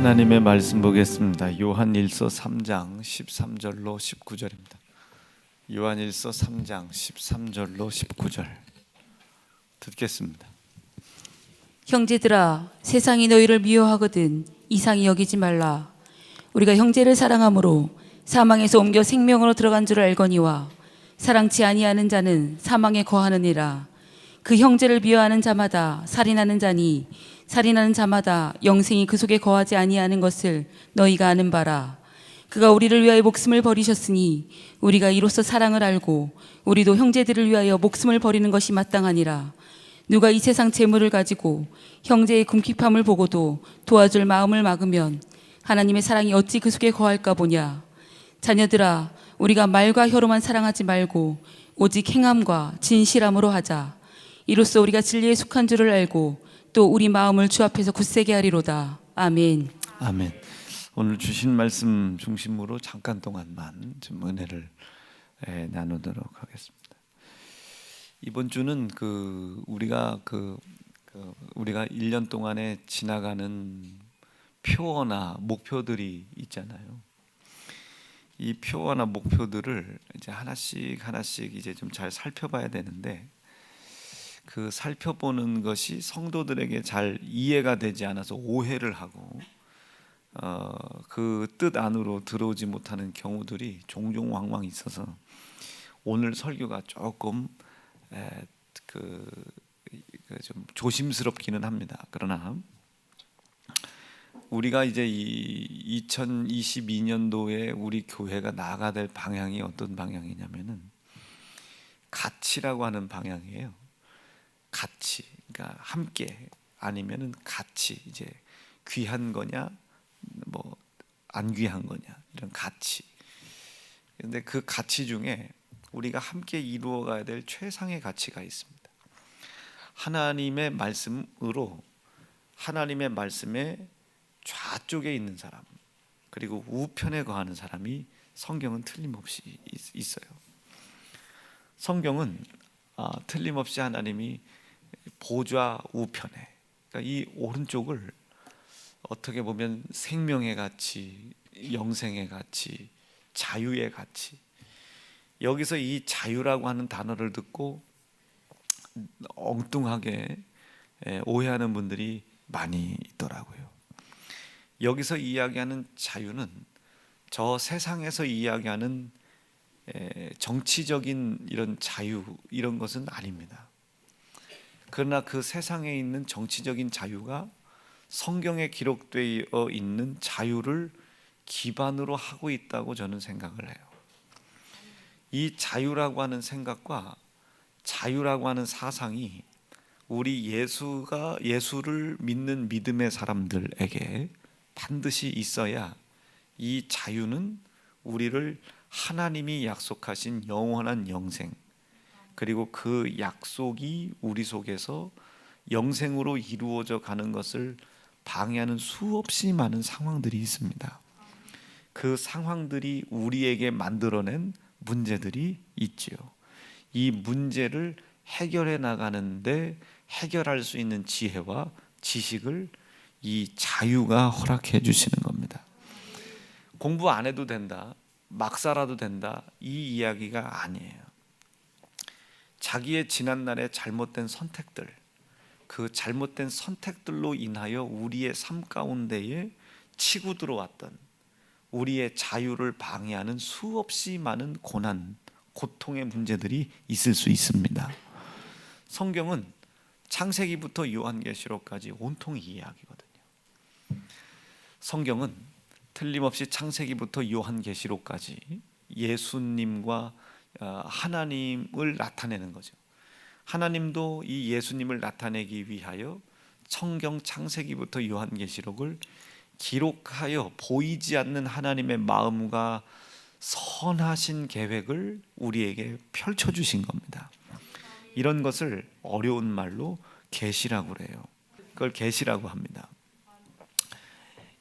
하나님의 말씀 보겠습니다. 요한일서 3장 13절로 19절입니다. 요한일서 3장 13절로 19절 듣겠습니다. 형제들아, 세상이 너희를 미워하거든 이상히 여기지 말라. 우리가 형제를 사랑함으로 사망에서 옮겨 생명으로 들어간 줄 알거니와 사랑치 아니하는 자는 사망에 거하느니라. 그 형제를 미워하는 자마다 살인하는 자니 살인하는 자마다 영생이 그 속에 거하지 아니하는 것을 너희가 아는 바라. 그가 우리를 위하여 목숨을 버리셨으니 우리가 이로써 사랑을 알고 우리도 형제들을 위하여 목숨을 버리는 것이 마땅하니라. 누가 이 세상 재물을 가지고 형제의 궁핍함을 보고도 도와줄 마음을 막으면 하나님의 사랑이 어찌 그 속에 거할까 보냐. 자녀들아, 우리가 말과 혀로만 사랑하지 말고 오직 행함과 진실함으로 하자. 이로써 우리가 진리에 속한 줄을 알고 또 우리 마음을 주 앞에서 굳세게 하리로다. 아멘. 아멘. 오늘 주신 말씀 중심으로 잠깐 동안만 좀 은혜를 나누도록 하겠습니다. 이번 주는 우리가 1년 동안에 지나가는 표어나 목표들이 있잖아요. 이 표어나 목표들을 이제 하나씩 이제 좀 잘 살펴봐야 되는데, 그 살펴보는 것이 성도들에게 잘 이해가 되지 않아서 오해를 하고 그 뜻 안으로 들어오지 못하는 경우들이 종종 왕왕 있어서 오늘 설교가 조금 좀 조심스럽기는 합니다. 그러나 우리가 이제 이 2022년도에 우리 교회가 나아가야 될 방향이 어떤 방향이냐면은 가치라고 하는 방향이에요. 가치, 그러니까 함께, 아니면은 가치, 이제 귀한 거냐, 뭐 안 귀한 거냐, 이런 가치. 그런데 그 가치 중에 우리가 함께 이루어가야 될 최상의 가치가 있습니다. 하나님의 말씀으로, 하나님의 말씀의 좌쪽에 있는 사람, 그리고 우편에 거하는 사람이 성경은 틀림없이 있어요. 성경은 틀림없이 하나님이 보좌 우편에, 그러니까 이 오른쪽을 어떻게 보면 생명의 가치, 영생의 가치, 자유의 가치, 여기서 이 자유라고 하는 단어를 듣고 엉뚱하게 오해하는 분들이 많이 있더라고요. 여기서 이야기하는 자유는 저 세상에서 이야기하는 정치적인 이런 자유, 이런 것은 아닙니다. 그러나 그 세상에 있는 정치적인 자유가 성경에 기록되어 있는 자유를 기반으로 하고 있다고 저는 생각을 해요. 이 자유라고 하는 생각과 자유라고 하는 사상이 우리 예수를 믿는 믿음의 사람들에게 반드시 있어야 이 자유는 우리를 하나님이 약속하신 영원한 영생, 그리고 그 약속이 우리 속에서 영생으로 이루어져 가는 것을 방해하는 수없이 많은 상황들이 있습니다. 그 상황들이 우리에게 만들어낸 문제들이 있지요. 이 문제를 해결해 나가는데 해결할 수 있는 지혜와 지식을 이 자유가 허락해 주시는 겁니다. 공부 안 해도 된다, 막 살아도 된다, 이 이야기가 아니에요. 자기의 지난날의 잘못된 선택들, 그 잘못된 선택들로 인하여 우리의 삶 가운데에 치고 들어왔던 우리의 자유를 방해하는 수없이 많은 고난, 고통의 문제들이 있을 수 있습니다. 성경은 창세기부터 요한계시록까지 온통 이 이야기거든요. 성경은 틀림없이 창세기부터 요한계시록까지 예수님과 하나님을 나타내는 거죠. 하나님도 이 예수님을 나타내기 위하여 성경 창세기부터 요한계시록을 기록하여 보이지 않는 하나님의 마음과 선하신 계획을 우리에게 펼쳐주신 겁니다. 이런 것을 어려운 말로 계시라고 그래요. 그걸 계시라고 합니다.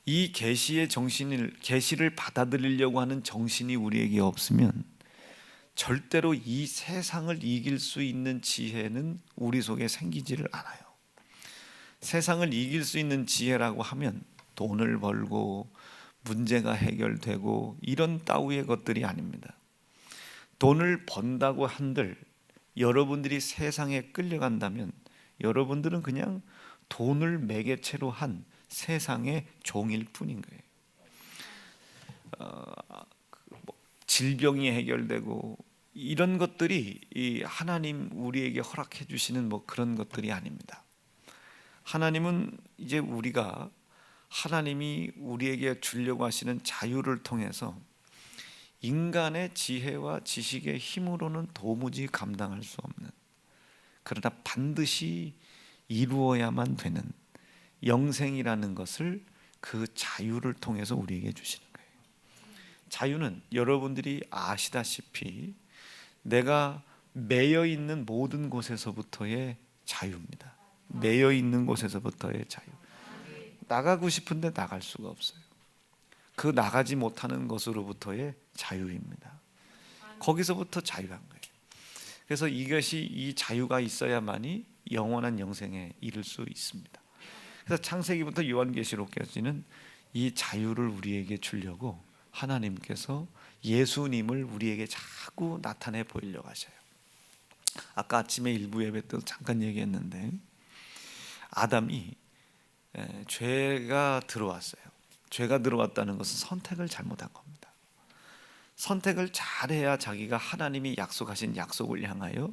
이 계시의 정신을, 계시를 받아들이려고 하는 정신이 우리에게 없으면 절대로 이 세상을 이길 수 있는 지혜는 우리 속에 생기지를 않아요. 세상을 이길 수 있는 지혜라고 하면 돈을 벌고 문제가 해결되고 이런 따위의 것들이 아닙니다. 돈을 번다고 한들 여러분들이 세상에 끌려간다면 여러분들은 그냥 돈을 매개체로 한 세상의 종일 뿐인 거예요. 질병이 해결되고 이런 것들이 이 하나님 우리에게 허락해 주시는 뭐 그런 것들이 아닙니다. 하나님은 이제 우리가 하나님이 우리에게 주려고 하시는 자유를 통해서 인간의 지혜와 지식의 힘으로는 도무지 감당할 수 없는, 그러나 반드시 이루어야만 되는 영생이라는 것을 그 자유를 통해서 우리에게 주시는 거예요. 자유는 여러분들이 아시다시피 내가 매여 있는 모든 곳에서부터의 자유입니다. 매여 있는 곳에서부터의 자유. 나가고 싶은데 나갈 수가 없어요. 그 나가지 못하는 것으로부터의 자유입니다. 거기서부터 자유한 거예요. 그래서 이것이 이 자유가 있어야만이 영원한 영생에 이를 수 있습니다. 그래서 창세기부터 요한계시록까지는 이 자유를 우리에게 주려고 하나님께서 예수님을 우리에게 자꾸 나타내 보이려고 하셔요. 아까 아침에 일부 예배 때 잠깐 얘기했는데 아담이 죄가 들어왔어요. 죄가 들어왔다는 것은 선택을 잘못한 겁니다. 선택을 잘해야 자기가 하나님이 약속하신 약속을 향하여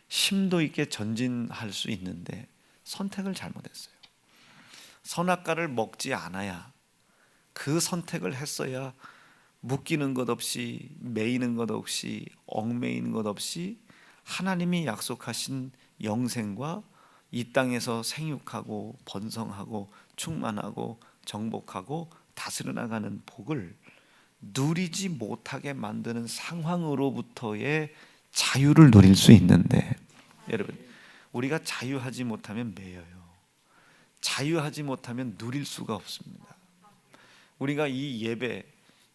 심도 있게 전진할 수 있는데 선택을 잘못했어요. 선악과를 먹지 않아야, 그 선택을 했어야 묶이는 것 없이, 매이는 것 없이, 얽매이는 것 없이 하나님이 약속하신 영생과 이 땅에서 생육하고 번성하고 충만하고 정복하고 다스려 나가는 복을 누리지 못하게 만드는 상황으로부터의 자유를 누릴 수 있는데, 여러분, 우리가 자유하지 못하면 매여요. 자유하지 못하면 누릴 수가 없습니다. 우리가 이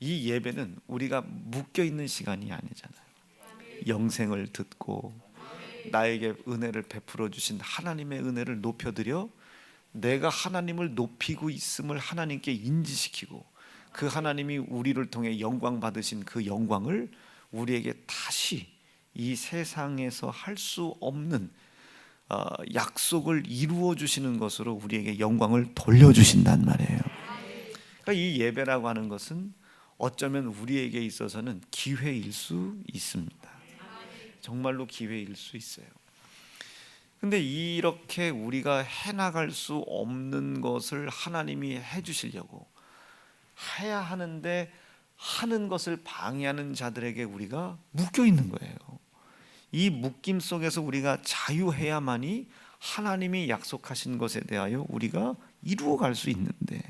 예배는 우리가 묶여 있는 시간이 아니잖아요. 영생을 듣고 나에게 은혜를 베풀어 주신 하나님의 은혜를 높여드려 내가 하나님을 높이고 있음을 하나님께 인지시키고 그 하나님이 우리를 통해 영광 받으신 그 영광을 우리에게 다시 이 세상에서 할 수 없는 약속을 이루어 주시는 것으로 우리에게 영광을 돌려주신단 말이에요. 그러니까 이 예배라고 하는 것은 어쩌면 우리에게 있어서는 기회일 수 있습니다. 정말로 기회일 수 있어요. 근데 이렇게 우리가 해나갈 수 없는 것을 하나님이 해주시려고 해야 하는데 하는 것을 방해하는 자들에게 우리가 묶여 있는 거예요. 이 묶임 속에서 우리가 자유해야만이 하나님이 약속하신 것에 대하여 우리가 이루어갈 수 있는데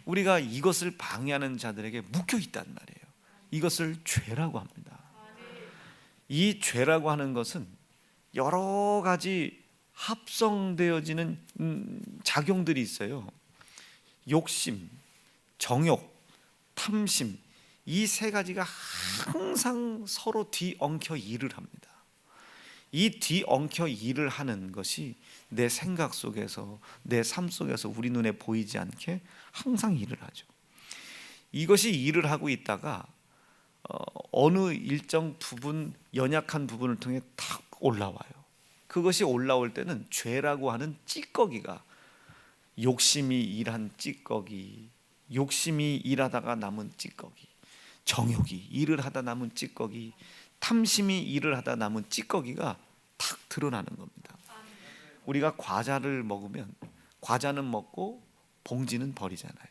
우리가 이것을 방해하는 자들에게 묶여 있단 말이에요. 이것을 죄라고 합니다. 이 죄라고 하는 것은 여러 가지 합성되어지는 작용들이 있어요. 욕심, 정욕, 탐심, 이 세 가지가 항상 서로 뒤엉켜 일을 합니다. 이 뒤엉켜 일을 하는 것이 내 생각 속에서, 내 삶 속에서 우리 눈에 보이지 않게 항상 일을 하죠. 이것이 일을 하고 있다가 어느 일정 부분, 연약한 부분을 통해 탁 올라와요. 그것이 올라올 때는 죄라고 하는 찌꺼기가, 욕심이 일한 찌꺼기, 욕심이 일하다가 남은 찌꺼기, 정욕이 일을 하다 남은 찌꺼기, 탐심이 일을 하다 남은 찌꺼기가 탁 드러나는 겁니다. 우리가 과자를 먹으면 과자는 먹고 봉지는 버리잖아요.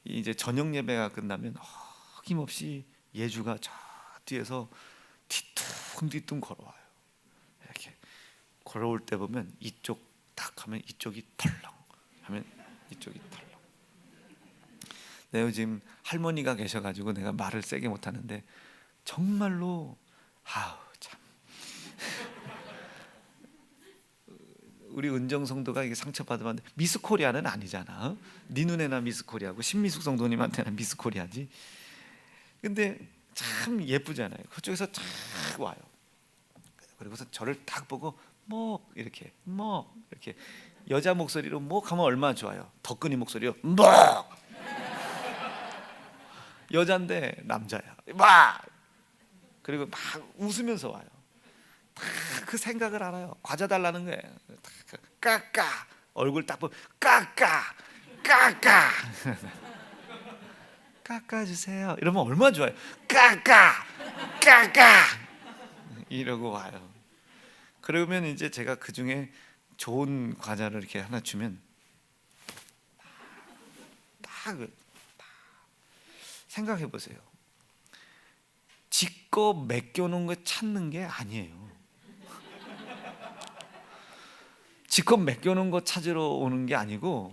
이제 저녁 예배가 끝나면 어김없이 예주가 저 뒤에서 뒤뚱뒤뚱 걸어와요. 이렇게 걸어올 때 보면 이쪽 딱 하면 이쪽이 털렁 하면 이쪽이 털렁. 내가 지금 할머니가 계셔가지고 내가 말을 세게 못하는데 정말로 참 우리 은정 성도가 이게 상처받으면 미스 코리아는 아니잖아. 네 눈에나 미스 코리아고 신미숙 성도님한테는 미스 코리아지. 근데 참 예쁘잖아요. 그쪽에서 쫙 와요. 그리고서 저를 딱 보고 이렇게 여자 목소리로 뭐 하면 얼마나 좋아요. 덕근이 목소리요. 뭐 여잔데 남자야. 막 그리고 막 웃으면서 와요. 다 그 생각을 알아요. 과자 달라는 거예요. 까까 얼굴 딱 보면 까까 깎아주세요. 이러면 얼마나 좋아요. 까까 이러고 와요. 그러면 이제 제가 그 중에 좋은 과자를 이렇게 하나 주면 딱 생각해 보세요. 지껏 맡겨놓은 거 찾는 게 아니에요. 지껏 맡겨놓은 거 찾으러 오는 게 아니고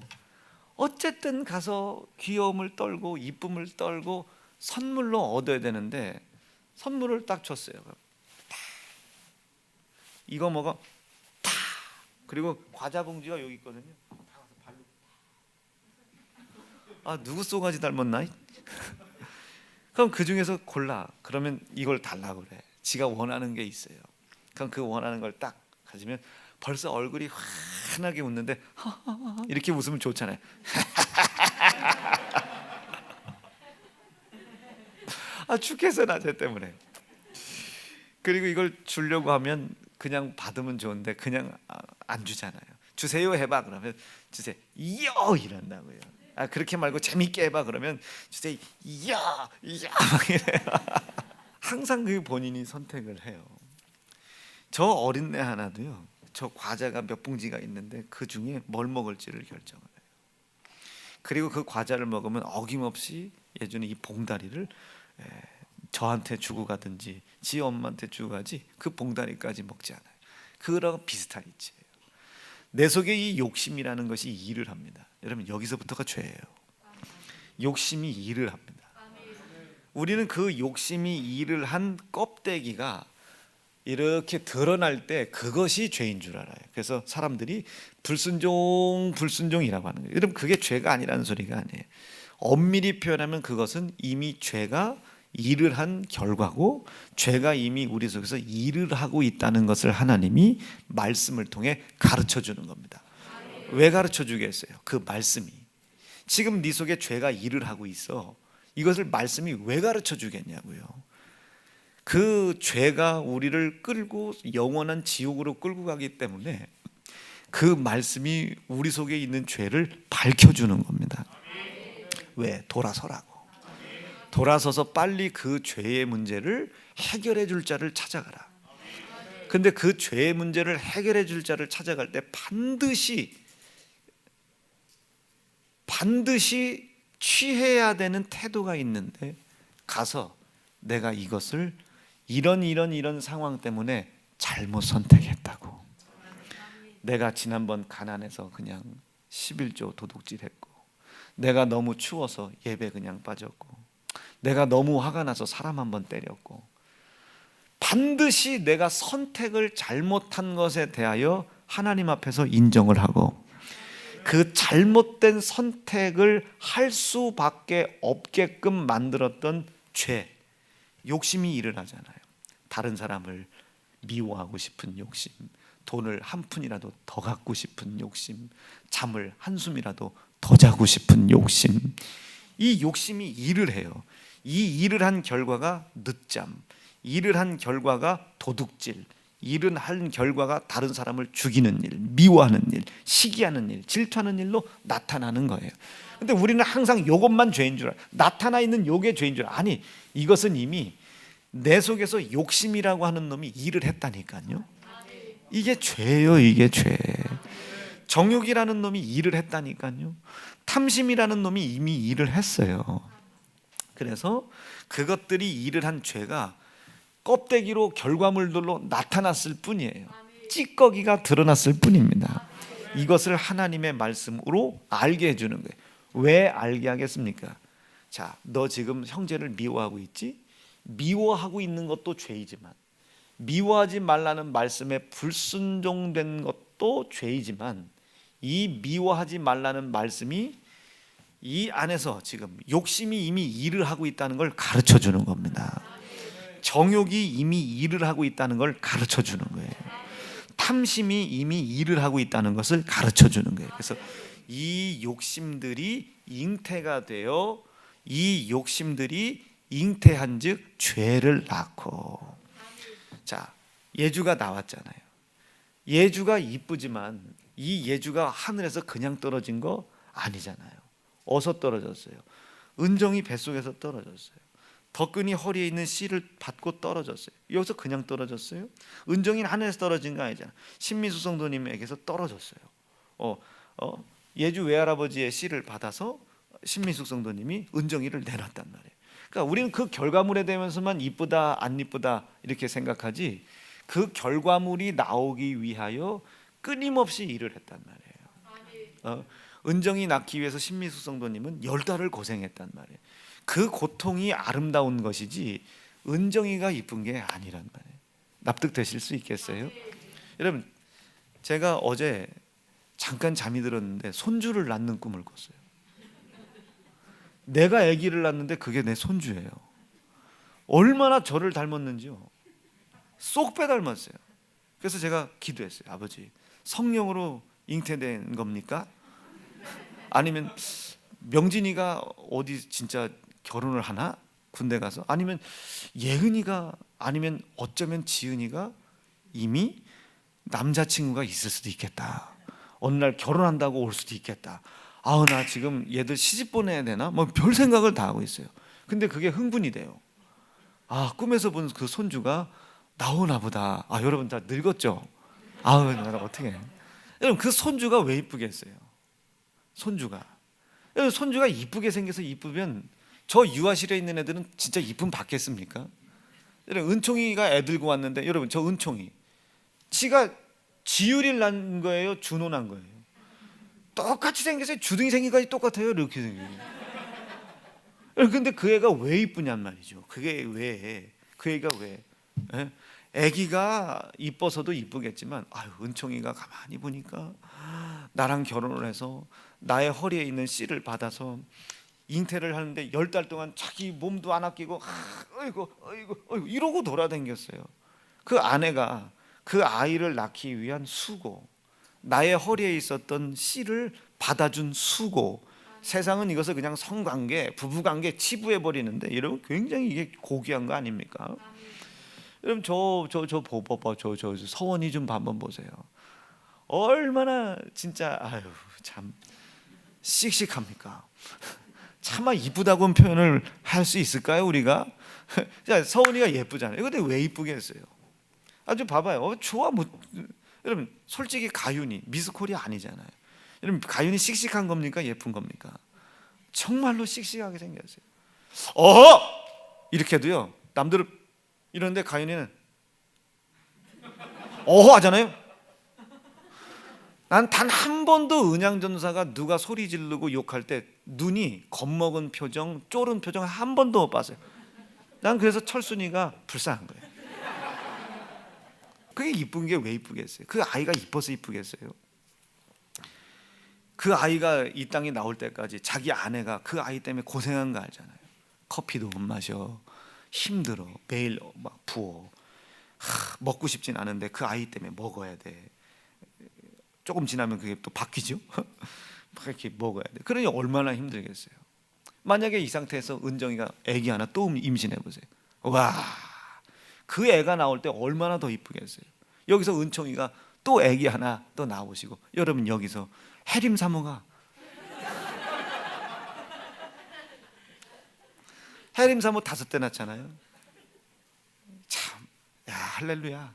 어쨌든 가서 귀여움을 떨고 이쁨을 떨고 선물로 얻어야 되는데 선물을 딱 줬어요. 이거 먹어. 그리고 과자 봉지가 여기 있거든요. 아, 누구 쏘가지 닮았나? 그럼 그 중에서 골라. 그러면 이걸 달라고 그래. 지가 원하는 게 있어요. 그럼 그 원하는 걸 딱 가지면 벌써 얼굴이 환하게 웃는데 이렇게 웃으면 좋잖아요. 아, 죽겠어 나 쟤 때문에. 그리고 이걸 주려고 하면 그냥 받으면 좋은데 그냥 안 주잖아요. 주세요 해봐 그러면 주세요 이요 이런다고요. 아, 그렇게 말고 재밌게 해봐 그러면 주세요 이요 막 이래요. 항상 그 본인이 선택을 해요. 저 어린애 하나도요. 저 과자가 몇 봉지가 있는데 그 중에 뭘 먹을지를 결정을 해요. 그리고 그 과자를 먹으면 어김없이 예전에 이 봉다리를 저한테 주고 가든지 지 엄마한테 주고 가지 그 봉다리까지 먹지 않아요. 그거랑 비슷한 이치예요. 내 속에 이 욕심이라는 것이 일을 합니다. 여러분 여기서부터가 죄예요. 욕심이 일을 합니다. 우리는 그 욕심이 일을 한 껍데기가 이렇게 드러날 때 그것이 죄인 줄 알아요. 그래서 사람들이 불순종이라고 하는 거예요. 여러분 그게 죄가 아니라는 소리가 아니에요. 엄밀히 표현하면 그것은 이미 죄가 일을 한 결과고 죄가 이미 우리 속에서 일을 하고 있다는 것을 하나님이 말씀을 통해 가르쳐 주는 겁니다. 왜 가르쳐 주겠어요? 그 말씀이. 지금 네 속에 죄가 일을 하고 있어. 이것을 말씀이 왜 가르쳐 주겠냐고요. 그 죄가 우리를 끌고 영원한 지옥으로 끌고 가기 때문에 그 말씀이 우리 속에 있는 죄를 밝혀주는 겁니다. 왜? 돌아서라고. 돌아서서 빨리 그 죄의 문제를 해결해 줄 자를 찾아가라. 근데 그 죄의 문제를 해결해 줄 자를 찾아갈 때 반드시 취해야 되는 태도가 있는데 가서 내가 이것을 이런 상황 때문에 잘못 선택했다고. 내가 지난번 가난해서 그냥 11조 도둑질했고, 내가 너무 추워서 예배 그냥 빠졌고, 내가 너무 화가 나서 사람 한번 때렸고, 반드시 내가 선택을 잘못한 것에 대하여 하나님 앞에서 인정을 하고 그 잘못된 선택을 할 수밖에 없게끔 만들었던 죄, 욕심이 일을 하잖아요. 다른 사람을 미워하고 싶은 욕심, 돈을 한 푼이라도 더 갖고 싶은 욕심, 잠을 한숨이라도 더 자고 싶은 욕심. 이 욕심이 일을 해요. 이 일을 한 결과가 늦잠, 일을 한 결과가 도둑질, 일을 한 결과가 다른 사람을 죽이는 일, 미워하는 일, 시기하는 일, 질투하는 일로 나타나는 거예요. 근데 우리는 항상 이것만 죄인 줄 알아요. 나타나 있는 요게 죄인 줄 알아요. 아니, 이것은 이미 내 속에서 욕심이라고 하는 놈이 일을 했다니까요. 이게 죄예요. 이게 죄. 정욕이라는 놈이 일을 했다니까요. 탐심이라는 놈이 이미 일을 했어요. 그래서 그것들이 일을 한 죄가 껍데기로 결과물들로 나타났을 뿐이에요. 찌꺼기가 드러났을 뿐입니다. 이것을 하나님의 말씀으로 알게 해주는 거예요. 왜 알게 하겠습니까? 자, 너 지금 형제를 미워하고 있지? 미워하고 있는 것도 죄이지만, 미워하지 말라는 말씀에 불순종된 것도 죄이지만, 이 미워하지 말라는 말씀이 이 안에서 지금 욕심이 이미 일을 하고 있다는 걸 가르쳐 주는 겁니다. 정욕이 이미 일을 하고 있다는 걸 가르쳐 주는 거예요. 다 탐심이 이미 일을 하고 있다는 것을 가르쳐 주는 거예요. 그래서 이 욕심들이 잉태가 되어 이 욕심들이 잉태한즉 죄를 낳고. 자, 예주가 나왔잖아요. 예주가 이쁘지만 이 예주가 하늘에서 그냥 떨어진 거 아니잖아요. 어디서 떨어졌어요? 은정이 뱃속에서 떨어졌어요. 덕근이 허리에 있는 씨를 받고 떨어졌어요. 여기서 그냥 떨어졌어요? 은정이는 하늘에서 떨어진 거 아니잖아요. 신미수 성도님에게서 떨어졌어요. 예주 외할아버지의 씨를 받아서 신미수 성도님이 은정이를 내놨단 말이에요. 그러니까 우리는 그 결과물에 대면서만 이쁘다 안 이쁘다 이렇게 생각하지, 그 결과물이 나오기 위하여 끊임없이 일을 했단 말이에요. 은정이 낳기 위해서 신미수 성도님은 10달을 고생했단 말이에요. 그 고통이 아름다운 것이지 은정이가 이쁜 게 아니란 말이에요. 납득되실 수 있겠어요? 여러분, 제가 어제 잠깐 잠이 들었는데 손주를 낳는 꿈을 꿨어요. 내가 아기를 낳는데 그게 내 손주예요. 얼마나 저를 닮았는지요. 쏙 빼닮았어요. 그래서 제가 기도했어요. 아버지, 성령으로 잉태된 겁니까? 아니면 명진이가 어디 진짜 결혼을 하나? 군대 가서? 아니면 예은이가, 아니면 어쩌면 지은이가 이미 남자친구가 있을 수도 있겠다. 어느 날 결혼한다고 올 수도 있겠다. 아우, 나 지금 얘들 시집 보내야 되나? 뭐 별 생각을 다 하고 있어요. 근데 그게 흥분이 돼요. 아, 꿈에서 본 그 손주가 나오나 보다. 아, 여러분 다 늙었죠? 아우, 내가 어떻게 해. 여러분, 그 손주가 왜 이쁘겠어요? 손주가 이쁘게 생겨서 이쁘면 저 유아실에 있는 애들은 진짜 이쁨 받겠습니까? 여러분, 은총이가 애 들고 왔는데, 여러분, 저 은총이 지가 지율이를 낳은 거예요? 준호 낳은 거예요? 똑같이 생겨서 주둥이 생기까지 똑같아요. 이렇게 생겨요. 근데 그 애가 왜 이쁘냔 말이죠. 그게 왜? 그 애가 왜? 예? 애기가 이뻐서도 이쁘겠지만, 아유, 은총이가 가만히 보니까 나랑 결혼을 해서 나의 허리에 있는 씨를 받아서 잉태를 하는데 10달 동안 자기 몸도 안 아끼고 아이고 이러고 돌아다녔어요. 그 아내가 그 아이를 낳기 위한 수고, 나의 허리에 있었던 씨를 받아준 수고. 세상은 이것을 그냥 성관계, 부부관계 치부해 버리는데, 여러분, 굉장히 이게 고귀한 거 아닙니까? 여러분, 저 서원이 좀 한번 보세요. 얼마나 진짜, 아유, 참 씩씩합니까? 차마 이쁘다고는 표현을 할 수 있을까요, 우리가? 자, 서원이가 예쁘잖아요. 근데 왜 이쁘게 했어요? 아주 봐봐요. 좋아, 뭐. 여러분, 솔직히 가윤이 미스코리 아니잖아요. 여러분, 가윤이 씩씩한 겁니까? 예쁜 겁니까? 정말로 씩씩하게 생겼어요. 이렇게 해도요, 남들은 이러는데 가윤이는 하잖아요. 난 단 한 번도 은양전사가 누가 소리 지르고 욕할 때 눈이 겁먹은 표정, 쫄은 표정 한 번도 못 봤어요. 난 그래서 철순이가 불쌍한 거예요. 그게 이쁜 게 왜 이쁘겠어요? 그 아이가 이뻐서 이쁘겠어요? 그 아이가 이 땅에 나올 때까지 자기 아내가 그 아이 때문에 고생한 거 알잖아요. 커피도 못 마셔, 힘들어, 매일 막 부어, 먹고 싶진 않은데 그 아이 때문에 먹어야 돼. 조금 지나면 그게 또 바뀌죠. 이렇게 먹어야 돼. 그러니 얼마나 힘들겠어요. 만약에 이 상태에서 은정이가 아기 하나 또 임신해 보세요. 와, 그 애가 나올 때 얼마나 더 이쁘겠어요. 여기서 은총이가 또 아기 하나 또 나오시고, 여러분, 여기서 해림 사모가 해림 사모 5대 낳잖아요. 참, 야, 할렐루야.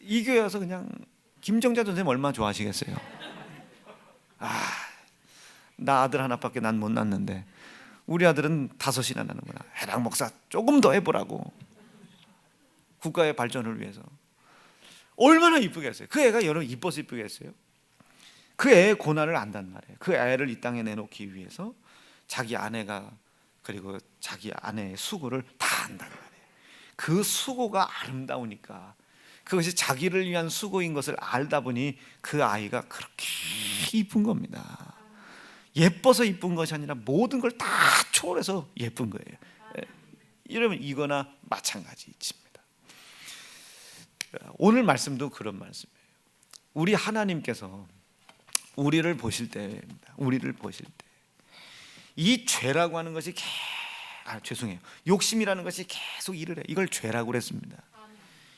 이 교회 와서 그냥 김정자 선생님 얼마나 좋아하시겠어요? 나 아들 하나밖에 난 못 낳는데 우리 아들은 5이나 낳는구나. 해랑 목사 조금 더 해보라고. 국가의 발전을 위해서. 얼마나 이쁘겠어요. 그 애가 여러분 이뻐서 이쁘겠어요? 그 애의 고난을 안단 말이에요. 그 애를 이 땅에 내놓기 위해서 자기 아내가, 그리고 자기 아내의 수고를 다 안단 말이에요. 그 수고가 아름다우니까, 그것이 자기를 위한 수고인 것을 알다 보니 그 아이가 그렇게 이쁜 겁니다. 예뻐서 이쁜 것이 아니라 모든 걸 다 초월해서 예쁜 거예요. 여러분, 이거나 마찬가지입니다. 오늘 말씀도 그런 말씀이에요. 우리 하나님께서 우리를 보실 때입니다. 우리를 보실 때 이 죄라고 하는 것이 죄송해요. 욕심이라는 것이 계속 일을 해. 이걸 죄라고 그랬습니다.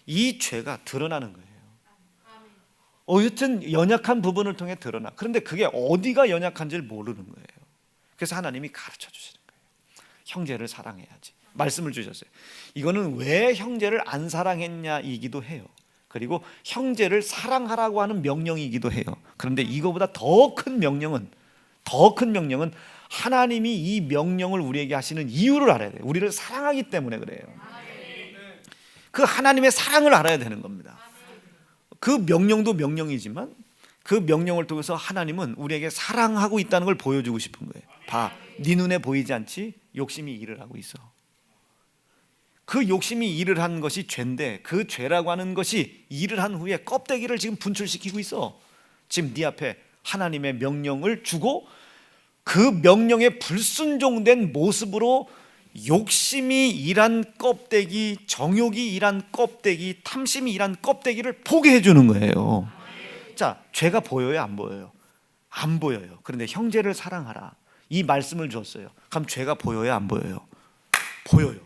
이 죄가 드러나는 거예요. 여튼 연약한 부분을 통해 드러나. 그런데 그게 어디가 연약한지를 모르는 거예요. 그래서 하나님이 가르쳐 주시는 거예요. 형제를 사랑해야지. 말씀을 주셨어요. 이거는 왜 형제를 안 사랑했냐이기도 해요. 그리고 형제를 사랑하라고 하는 명령이기도 해요. 그런데 이거보다 더 큰 명령은 하나님이 이 명령을 우리에게 하시는 이유를 알아야 돼요. 우리를 사랑하기 때문에 그래요. 그 하나님의 사랑을 알아야 되는 겁니다. 그 명령도 명령이지만 그 명령을 통해서 하나님은 우리에게 사랑하고 있다는 걸 보여주고 싶은 거예요. 봐, 네 눈에 보이지 않지? 욕심이 일을 하고 있어. 그 욕심이 일을 한 것이 죄인데 그 죄라고 하는 것이 일을 한 후에 껍데기를 지금 분출시키고 있어. 지금 네 앞에 하나님의 명령을 주고 그 명령에 불순종된 모습으로 욕심이 일한 껍데기, 정욕이 일한 껍데기, 탐심이 일한 껍데기를 포기해 주는 거예요. 자, 죄가 보여요, 안 보여요? 안 보여요. 그런데 형제를 사랑하라 이 말씀을 줬어요. 그럼 죄가 보여요, 안 보여요? 보여요.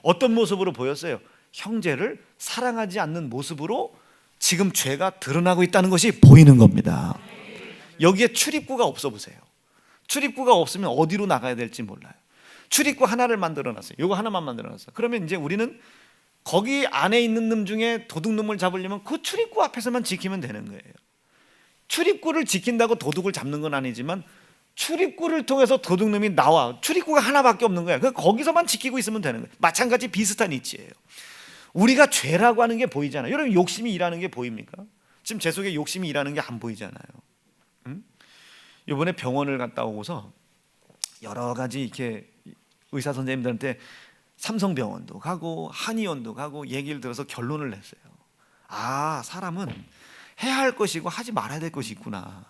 어떤 모습으로 보였어요? 형제를 사랑하지 않는 모습으로 지금 죄가 드러나고 있다는 것이 보이는 겁니다. 여기에 출입구가 없어 보세요. 출입구가 없으면 어디로 나가야 될지 몰라요. 출입구 하나를 만들어 놨어요. 이거 하나만 만들어 놨어요. 그러면 이제 우리는 거기 안에 있는 놈 중에 도둑놈을 잡으려면 그 출입구 앞에서만 지키면 되는 거예요. 출입구를 지킨다고 도둑을 잡는 건 아니지만 출입구를 통해서 도둑놈이 나와. 출입구가 하나밖에 없는 거야. 거기서만 지키고 있으면 되는 거예요. 마찬가지 비슷한 이치예요. 우리가 죄라고 하는 게 보이잖아요. 여러분 욕심이 일하는 게 보입니까? 지금 제 속에 욕심이 일하는 게 안 보이잖아요. 이번에 병원을 갔다 오고서 여러 가지 이렇게 의사 선생님들한테 삼성병원도 가고 한의원도 가고 얘기를 들어서 결론을 냈어요. 아, 사람은 해야 할 것이고 하지 말아야 될 것이 있구나.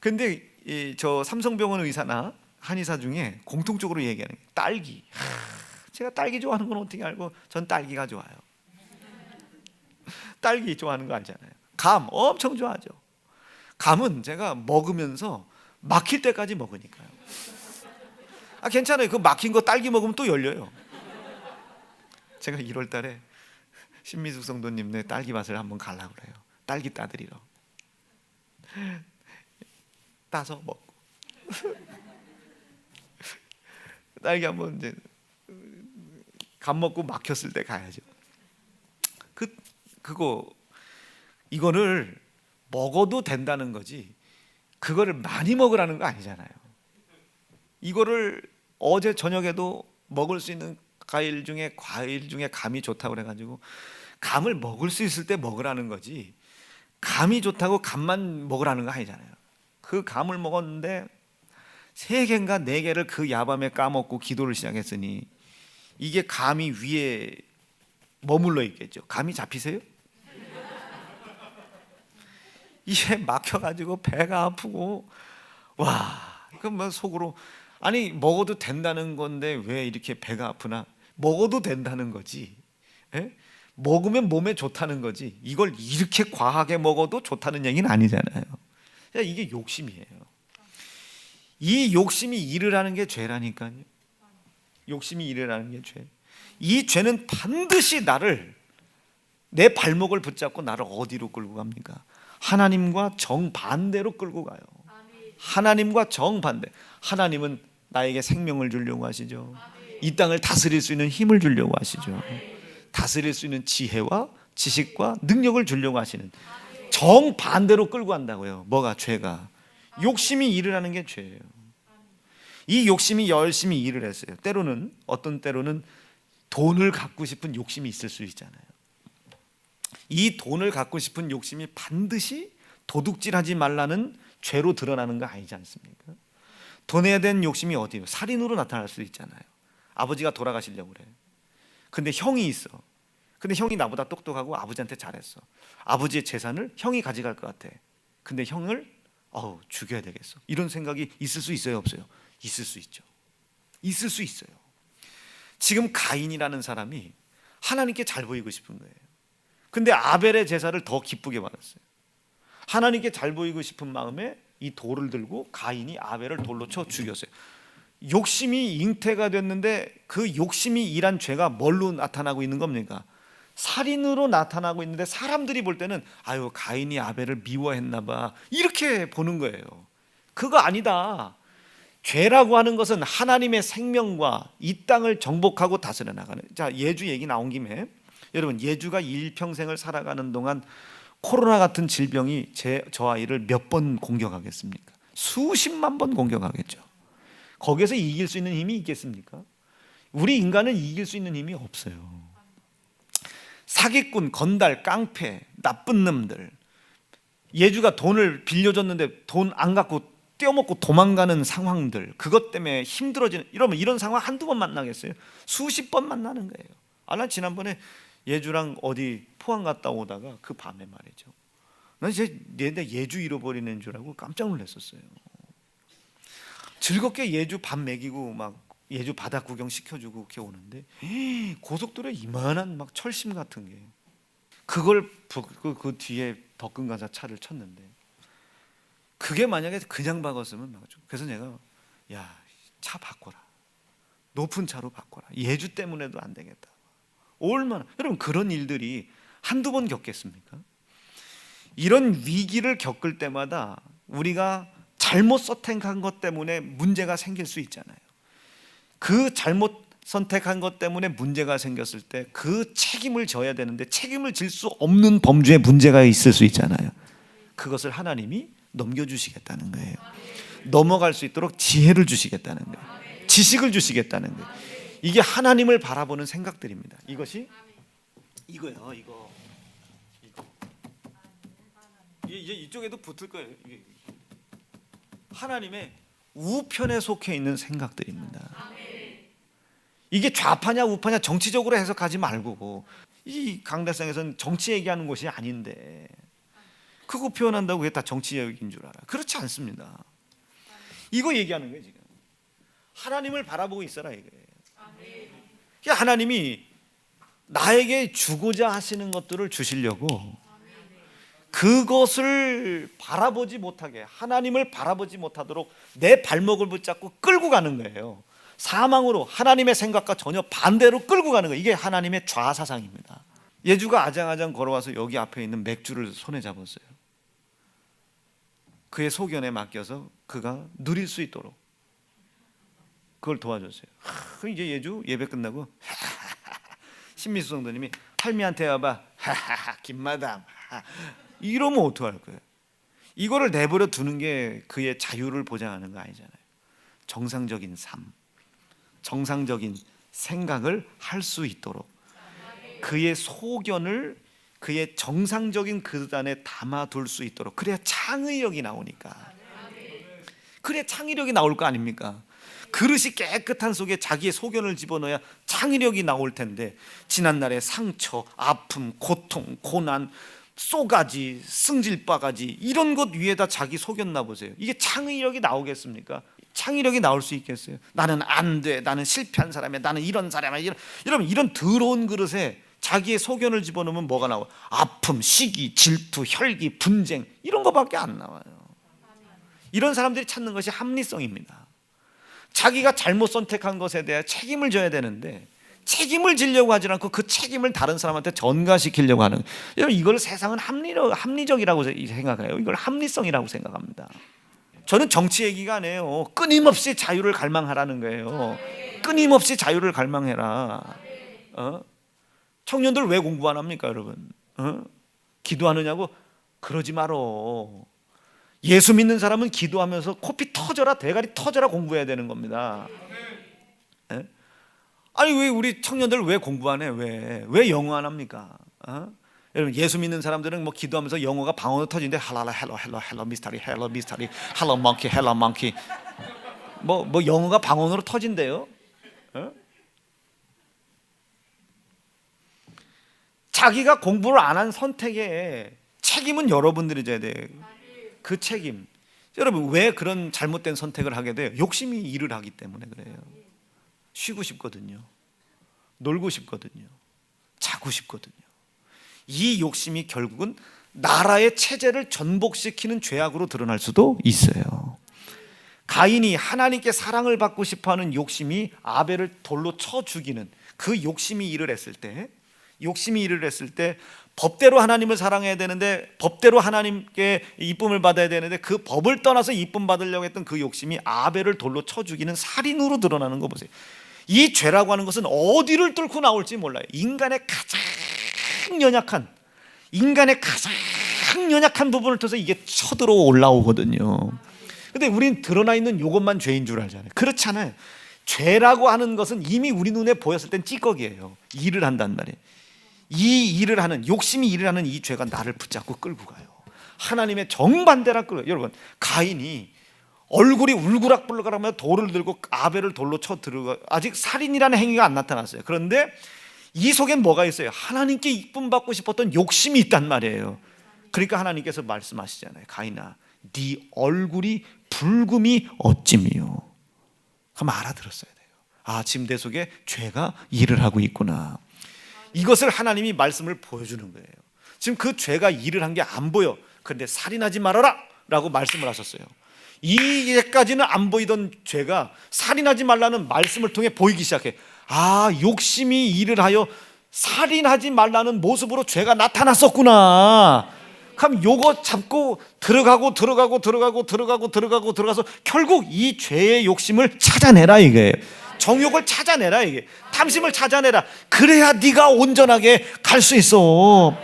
근데 저 삼성병원 의사나 한의사 중에 공통적으로 얘기하는 게 딸기. 제가 딸기 좋아하는 건 어떻게 알고? 전 딸기가 좋아요. 딸기 좋아하는 거 알잖아요. 감 엄청 좋아하죠. 감은 제가 먹으면서 막힐 때까지 먹으니까요. 괜찮아요. 그 막힌 거 딸기 먹으면 또 열려요. 제가 1월 달에 신미숙 성도님네 딸기 맛을 한번 가려고 그래요. 딸기 따드리러 따서 먹고 딸기 한번 이제 감 먹고 막혔을 때 가야죠. 이거를 먹어도 된다는 거지 그거를 많이 먹으라는 거 아니잖아요. 이거를 어제 저녁에도 먹을 수 있는 과일 중에 감이 좋다고 그래가지고 감을 먹을 수 있을 때 먹으라는 거지 감이 좋다고 감만 먹으라는 거 아니잖아요. 그 감을 먹었는데 3개인가 4개를 그 야밤에 까먹고 기도를 시작했으니 이게 감이 위에 머물러 있겠죠. 감이 잡히세요? 이게 막혀가지고 배가 아프고 그럼 뭐 속으로 아니 먹어도 된다는 건데 왜 이렇게 배가 아프나? 먹어도 된다는 거지. 먹으면 몸에 좋다는 거지. 이걸 이렇게 과하게 먹어도 좋다는 얘기는 아니잖아요. 이게 욕심이에요. 이 욕심이 일을 하는 게 죄라니까요. 욕심이 일을 하는 게 죄. 이 죄는 반드시 내 발목을 붙잡고 나를 어디로 끌고 갑니까? 하나님과 정반대로 끌고 가요. 하나님과 정반대. 하나님은 나에게 생명을 주려고 하시죠. 이 땅을 다스릴 수 있는 힘을 주려고 하시죠. 다스릴 수 있는 지혜와 지식과 능력을 주려고 하시는 정반대로 끌고 간다고요. 뭐가? 죄가. 욕심이 일을 하는 게 죄예요. 이 욕심이 열심히 일을 했어요. 어떤 때로는 돈을 갖고 싶은 욕심이 있을 수 있잖아요. 이 돈을 갖고 싶은 욕심이 반드시 도둑질하지 말라는 죄로 드러나는 거 아니지 않습니까? 돈에 대한 욕심이 어디예요? 살인으로 나타날 수 있잖아요. 아버지가 돌아가시려고 그래. 근데 형이 있어. 근데 형이 나보다 똑똑하고 아버지한테 잘했어. 아버지의 재산을 형이 가져갈 것 같아. 근데 형을 죽여야 되겠어. 이런 생각이 있을 수 있어요, 없어요? 있을 수 있죠. 있을 수 있어요. 지금 가인이라는 사람이 하나님께 잘 보이고 싶은 거예요. 근데 아벨의 제사를 더 기쁘게 받았어요. 하나님께 잘 보이고 싶은 마음에 이 돌을 들고 가인이 아벨을 돌로 쳐 죽였어요. 욕심이 잉태가 됐는데 그 욕심이 일한 죄가 뭘로 나타나고 있는 겁니까? 살인으로 나타나고 있는데 사람들이 볼 때는 아유 가인이 아벨을 미워했나 봐 이렇게 보는 거예요. 그거 아니다. 죄라고 하는 것은 하나님의 생명과 이 땅을 정복하고 다스려 나가는. 자, 예주 얘기 나온 김에 여러분, 예주가 일평생을 살아가는 동안 코로나 같은 질병이 저 아이를 몇 번 공격하겠습니까? 수십만 번 공격하겠죠. 거기에서 이길 수 있는 힘이 있겠습니까? 우리 인간은 이길 수 있는 힘이 없어요. 사기꾼, 건달, 깡패, 나쁜 놈들. 예주가 돈을 빌려줬는데 돈 안 갖고 떼어먹고 도망가는 상황들, 그것 때문에 힘들어지는, 이런 상황 한두 번 만나겠어요? 수십 번 만나는 거예요. 난 지난번에 예주랑 어디 포항 갔다 오다가 그 밤에 말이죠, 난 이제 예주 잃어버리는 줄 알고 깜짝 놀랐었어요. 즐겁게 예주 밥 먹이고 막 예주 바다 구경 시켜주고 이렇게 오는데 고속도로에 이만한 막 철심 같은 게, 그걸 그 뒤에 덕근가사 차를 쳤는데, 그게 만약에 그냥 박았으면 막죠. 그래서 내가 야, 차 바꿔라, 높은 차로 바꿔라, 예주 때문에도 안 되겠다. 얼마나, 여러분 그런 일들이 한두 번 겪겠습니까? 이런 위기를 겪을 때마다 우리가 잘못 선택한 것 때문에 문제가 생길 수 있잖아요. 그 잘못 선택한 것 때문에 문제가 생겼을 때 그 책임을 져야 되는데 책임을 질 수 없는 범주에 문제가 있을 수 있잖아요. 그것을 하나님이 넘겨주시겠다는 거예요. 넘어갈 수 있도록 지혜를 주시겠다는 거예요. 지식을 주시겠다는 거예요. 이게 하나님을 바라보는 생각들입니다. 이것이 이거요. 이거 이제 이쪽에도 붙을 거예요. 이게 하나님의 우편에 속해 있는 생각들입니다. 이게 좌파냐 우파냐 정치적으로 해석하지 말고, 이 강대상에서는 정치 얘기하는 곳이 아닌데 그거 표현한다고 그게 다 정치 얘기인 줄 알아. 그렇지 않습니다. 이거 얘기하는 거예요. 지금 하나님을 바라보고 있어라 이거예요. 하나님이 나에게 주고자 하시는 것들을 주시려고 그것을 바라보지 못하게, 하나님을 바라보지 못하도록 내 발목을 붙잡고 끌고 가는 거예요. 사망으로, 하나님의 생각과 전혀 반대로 끌고 가는 거예요. 이게 하나님의 좌사상입니다. 예주가 아장아장 걸어와서 여기 앞에 있는 맥주를 손에 잡았어요. 그의 소견에 맡겨서 그가 누릴 수 있도록 그걸 도와줬어요. 이제 예주 예배 끝나고 신미수 성도님이 할미한테 와봐, 김마담, 이러면 어떡할 거예요? 이거를 내버려 두는 게 그의 자유를 보장하는 거 아니잖아요. 정상적인 삶, 정상적인 생각을 할 수 있도록 그의 소견을 그의 정상적인 그릇 안에 담아둘 수 있도록, 그래야 창의력이 나오니까. 그래야 창의력이 나올 거 아닙니까? 그릇이 깨끗한 속에 자기의 소견을 집어넣어야 창의력이 나올 텐데, 지난날의 상처, 아픔, 고통, 고난, 쏘가지, 승질바가지 이런 것 위에다 자기 소견 놔보세요. 이게 창의력이 나오겠습니까? 창의력이 나올 수 있겠어요? 나는 안 돼, 나는 실패한 사람이야, 나는 이런 사람이야. 여러분, 이런 더러운 그릇에 자기의 소견을 집어넣으면 뭐가 나와요? 아픔, 시기, 질투, 혈기, 분쟁, 이런 거밖에 안 나와요. 이런 사람들이 찾는 것이 합리성입니다. 자기가 잘못 선택한 것에 대해 책임을 져야 되는데 책임을 지려고 하지 않고 그 책임을 다른 사람한테 전가시키려고 하는, 여러분 이걸 세상은 합리적이라고 생각해요. 이걸 합리성이라고 생각합니다. 저는 정치 얘기가 아니에요. 끊임없이 자유를 갈망하라는 거예요. 끊임없이 자유를 갈망해라. 청년들 왜 공부 안 합니까, 여러분? 기도하느냐고? 그러지 말어. 예수 믿는 사람은 기도하면서 코피 터져라, 대가리 터져라 공부해야 되는 겁니다. 아니 왜 우리 청년들 왜 공부 안 해? 왜 영어 안 합니까? 여러분 예수 믿는 사람들은 뭐 기도하면서 영어가 방언으로 터지는데 할라라 헬로 미스터리 헬로 멍키 뭐 영어가 방언으로 터진대요. 자기가 공부를 안 한 선택에 책임은 여러분들이 져야 돼요. 그 책임. 여러분 왜 그런 잘못된 선택을 하게 돼요? 욕심이 일을 하기 때문에 그래요. 쉬고 싶거든요. 놀고 싶거든요. 자고 싶거든요. 이 욕심이 결국은 나라의 체제를 전복시키는 죄악으로 드러날 수도 있어요. 가인이 하나님께 사랑을 받고 싶어하는 욕심이 아벨을 돌로 쳐 죽이는 그 욕심이 일을 했을 때, 법대로 하나님을 사랑해야 되는데, 법대로 하나님께 이쁨을 받아야 되는데, 그 법을 떠나서 이쁨 받으려고 했던 그 욕심이 아벨을 돌로 쳐 죽이는 살인으로 드러나는 거 보세요. 이 죄라고 하는 것은 어디를 뚫고 나올지 몰라요. 인간의 가장 연약한 부분을 통해서 이게 쳐들어 올라오거든요. 근데 우린 드러나 있는 이것만 죄인 줄 알잖아요. 그렇잖아요. 죄라고 하는 것은 이미 우리 눈에 보였을 땐 찌꺼기예요. 일을 한단 말이에요. 욕심이 일을 하는 이 죄가 나를 붙잡고 끌고 가요. 하나님의 정반대라 끌어요. 여러분, 가인이 얼굴이 울그락불그락하며 돌을 들고 아벨을 돌로 쳐 들어가, 아직 살인이라는 행위가 안 나타났어요. 그런데 이 속엔 뭐가 있어요? 하나님께 이쁨 받고 싶었던 욕심이 있단 말이에요. 그러니까 하나님께서 말씀하시잖아요. 가인아, 네 얼굴이 붉음이 어찌미요? 그럼 알아들었어야 돼요. 아, 지금 내 속에 죄가 일을 하고 있구나. 이것을 하나님이 말씀을 보여주는 거예요. 지금 그 죄가 일을 한 게 안 보여. 그런데 살인하지 말아라 라고 말씀을 하셨어요. 이제까지는 안 보이던 죄가 살인하지 말라는 말씀을 통해 보이기 시작해. 아, 욕심이 일을 하여 살인하지 말라는 모습으로 죄가 나타났었구나. 그럼 요거 잡고 들어가서 결국 이 죄의 욕심을 찾아내라 이거예요. 정욕을 찾아내라, 이게 탐심을 찾아내라. 그래야 네가 온전하게 갈 수 있어.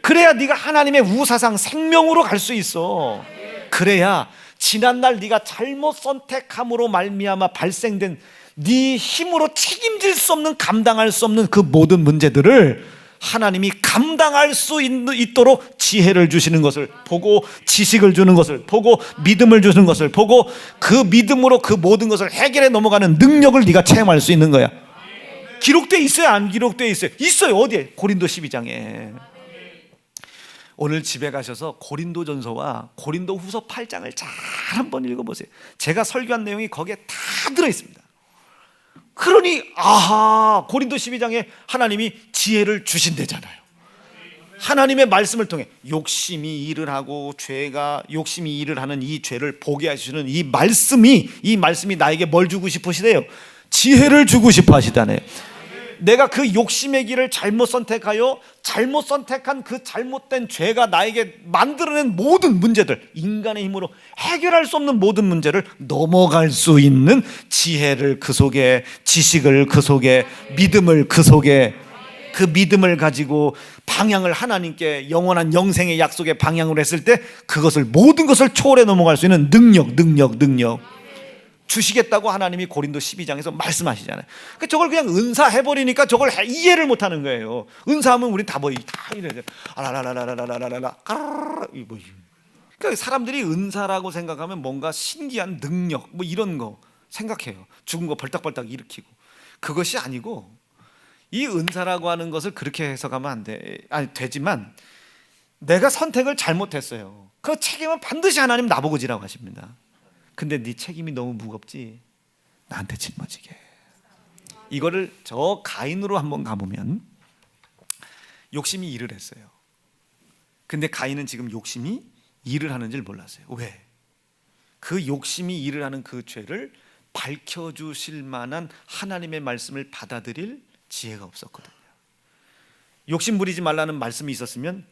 그래야 네가 하나님의 우사상 생명으로 갈 수 있어. 그래야 지난날 네가 잘못 선택함으로 말미암아 발생된 네 힘으로 책임질 수 없는, 감당할 수 없는 그 모든 문제들을 하나님이 감당할 수 있도록 지혜를 주시는 것을 보고, 지식을 주는 것을 보고, 믿음을 주는 것을 보고, 그 믿음으로 그 모든 것을 해결해 넘어가는 능력을 네가 체험할 수 있는 거야. 기록되어 있어요? 안 기록되어 있어요? 있어요. 어디에? 고린도 12장에. 오늘 집에 가셔서 고린도전서와 고린도후서 8장을 잘 한번 읽어보세요. 제가 설교한 내용이 거기에 다 들어있습니다. 그러니 아하, 고린도 12장에 하나님이 지혜를 주신대잖아요. 하나님의 말씀을 통해 욕심이 일을 하고 욕심이 일을 하는 이 죄를 보게 하시는 이 말씀이 나에게 뭘 주고 싶으시대요? 지혜를 주고 싶어 하시다네요. 내가 그 욕심의 길을 잘못 선택하여 잘못 선택한 그 잘못된 죄가 나에게 만들어낸 모든 문제들, 인간의 힘으로 해결할 수 없는 모든 문제를 넘어갈 수 있는 지혜를 그 속에, 지식을 그 속에, 믿음을 그 속에, 그 믿음을 가지고 방향을 하나님께 영원한 영생의 약속의 방향으로 했을 때 그것을, 모든 것을 초월해 넘어갈 수 있는 능력 주시겠다고 하나님이 고린도 12장에서 말씀하시잖아요. 그러니까 저걸 그냥 은사해버리니까 저걸 이해를 못하는 거예요. 은사하면 우리 다 이래야 돼. 아라라라라라라라라. 그러니까 사람들이 은사라고 생각하면 뭔가 신기한 능력 뭐 이런 거 생각해요. 죽은 거 벌떡벌떡 일으키고. 그것이 아니고, 이 은사라고 하는 것을 그렇게 해석하면 안 돼. 되지만 내가 선택을 잘못했어요. 그 책임은 반드시 하나님 나보고 지라고 하십니다. 근데 네 책임이 너무 무겁지, 나한테 짊어지게. 이거를 저 가인으로 한번 가보면 욕심이 일을 했어요. 근데 가인은 지금 욕심이 일을 하는 줄 몰랐어요. 왜? 그 욕심이 일을 하는 그 죄를 밝혀주실 만한 하나님의 말씀을 받아들일 지혜가 없었거든요. 욕심 부리지 말라는 말씀이 있었으면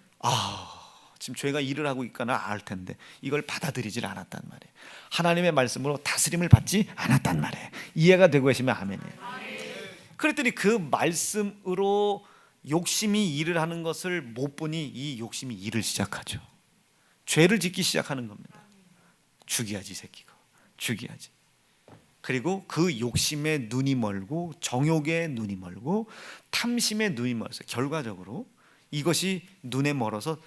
지금 죄가 일을 하고 있거나 알 텐데 이걸 받아들이질 않았단 말이에요. 하나님의 말씀으로 다스림을 받지 않았단 말이에요. 이해가 되고 계시면 아멘이에요. 그랬더니 그 말씀으로 욕심이 일을 하는 것을 못 보니 이 욕심이 일을 시작하죠. 죄를 짓기 시작하는 겁니다. 죽여야지 새끼가, 죽여야지. 그리고 그 욕심에 눈이 멀고, 정욕에 눈이 멀고, 탐심에 눈이 멀어서 결과적으로 이것이 눈에 멀어서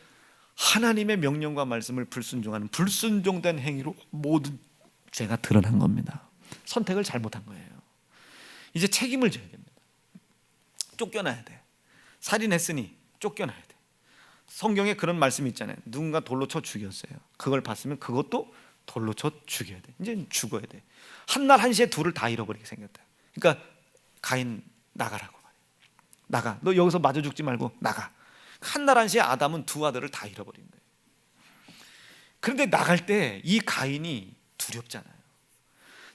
하나님의 명령과 말씀을 불순종하는 불순종된 행위로 모든 죄가 드러난 겁니다. 선택을 잘못한 거예요. 이제 책임을 져야 됩니다. 쫓겨나야 돼. 살인했으니 쫓겨나야 돼. 성경에 그런 말씀이 있잖아요. 누군가 돌로 쳐 죽였어요. 그걸 봤으면 그것도 돌로 쳐 죽여야 돼. 이제 죽어야 돼. 한날 한시에 둘을 다 잃어버리게 생겼다. 그러니까 가인 나가라고 말이에요. 나가. 너 여기서 마저 죽지 말고 나가. 한날 한시에 아담은 두 아들을 다 잃어버린 거예요. 그런데 나갈 때 이 가인이 두렵잖아요.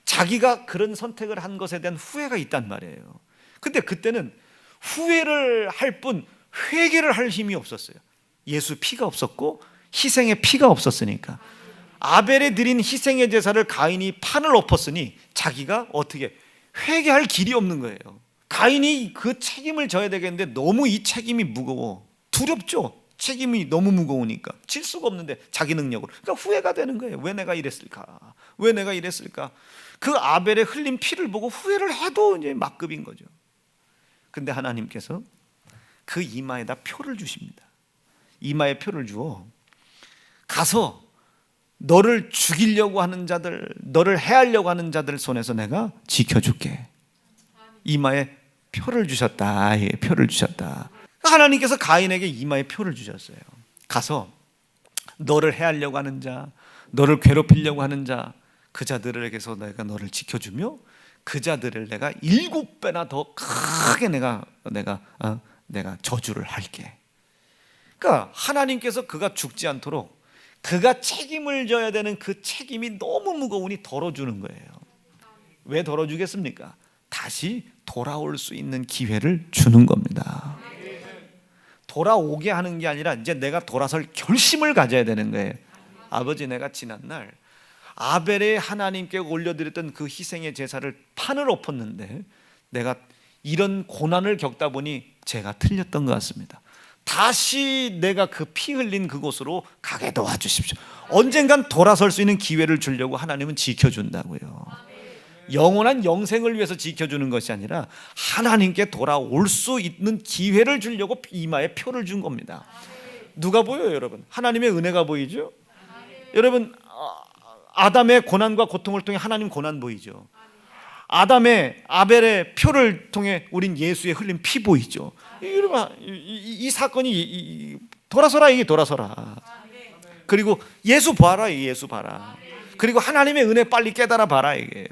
자기가 그런 선택을 한 것에 대한 후회가 있단 말이에요. 근데 그때는 후회를 할 뿐 회개를 할 힘이 없었어요. 예수 피가 없었고 희생의 피가 없었으니까. 아벨에 드린 희생의 제사를 가인이 판을 엎었으니 자기가 어떻게 회개할 길이 없는 거예요. 가인이 그 책임을 져야 되겠는데 너무 이 책임이 무거워. 두렵죠. 책임이 너무 무거우니까 질 수가 없는데 자기 능력으로. 그러니까 후회가 되는 거예요. 왜 내가 이랬을까? 왜 내가 이랬을까? 그 아벨의 흘린 피를 보고 후회를 해도 이제 막급인 거죠. 근데 하나님께서 그 이마에다 표를 주십니다. 이마에 표를 주어 가서 너를 죽이려고 하는 자들, 너를 해하려고 하는 자들 손에서 내가 지켜줄게. 이마에 표를 주셨다. 예, 표를 주셨다. 하나님께서 가인에게 이마에 표를 주셨어요. 가서 너를 해하려고 하는 자, 너를 괴롭히려고 하는 자, 그 자들에게서 내가 너를 지켜주며 그 자들을 내가 7배나 더 크게 내가 저주를 할게. 그러니까 하나님께서 그가 죽지 않도록 그가 책임을 져야 되는 그 책임이 너무 무거우니 덜어주는 거예요. 왜 덜어주겠습니까? 다시 돌아올 수 있는 기회를 주는 겁니다. 돌아오게 하는 게 아니라 이제 내가 돌아설 결심을 가져야 되는 거예요. 아버지, 내가 지난날 아벨의 하나님께 올려드렸던 그 희생의 제사를 판을 엎었는데 내가 이런 고난을 겪다 보니 제가 틀렸던 것 같습니다. 다시 내가 그 피 흘린 그곳으로 가게 도와주십시오. 언젠간 돌아설 수 있는 기회를 주려고 하나님은 지켜준다고요. 영원한 영생을 위해서 지켜주는 것이 아니라 하나님께 돌아올 수 있는 기회를 주려고 이마에 표를 준 겁니다. 누가 보여요, 여러분? 하나님의 은혜가 보이죠? 여러분, 아담의 고난과 고통을 통해 하나님 고난 보이죠? 아벨의 표를 통해 우린 예수의 흘린 피 보이죠? 여러분, 이 사건이 돌아서라, 이게 돌아서라. 그리고 예수 봐라, 예수 봐라. 그리고 하나님의 은혜 빨리 깨달아 봐라, 이게요.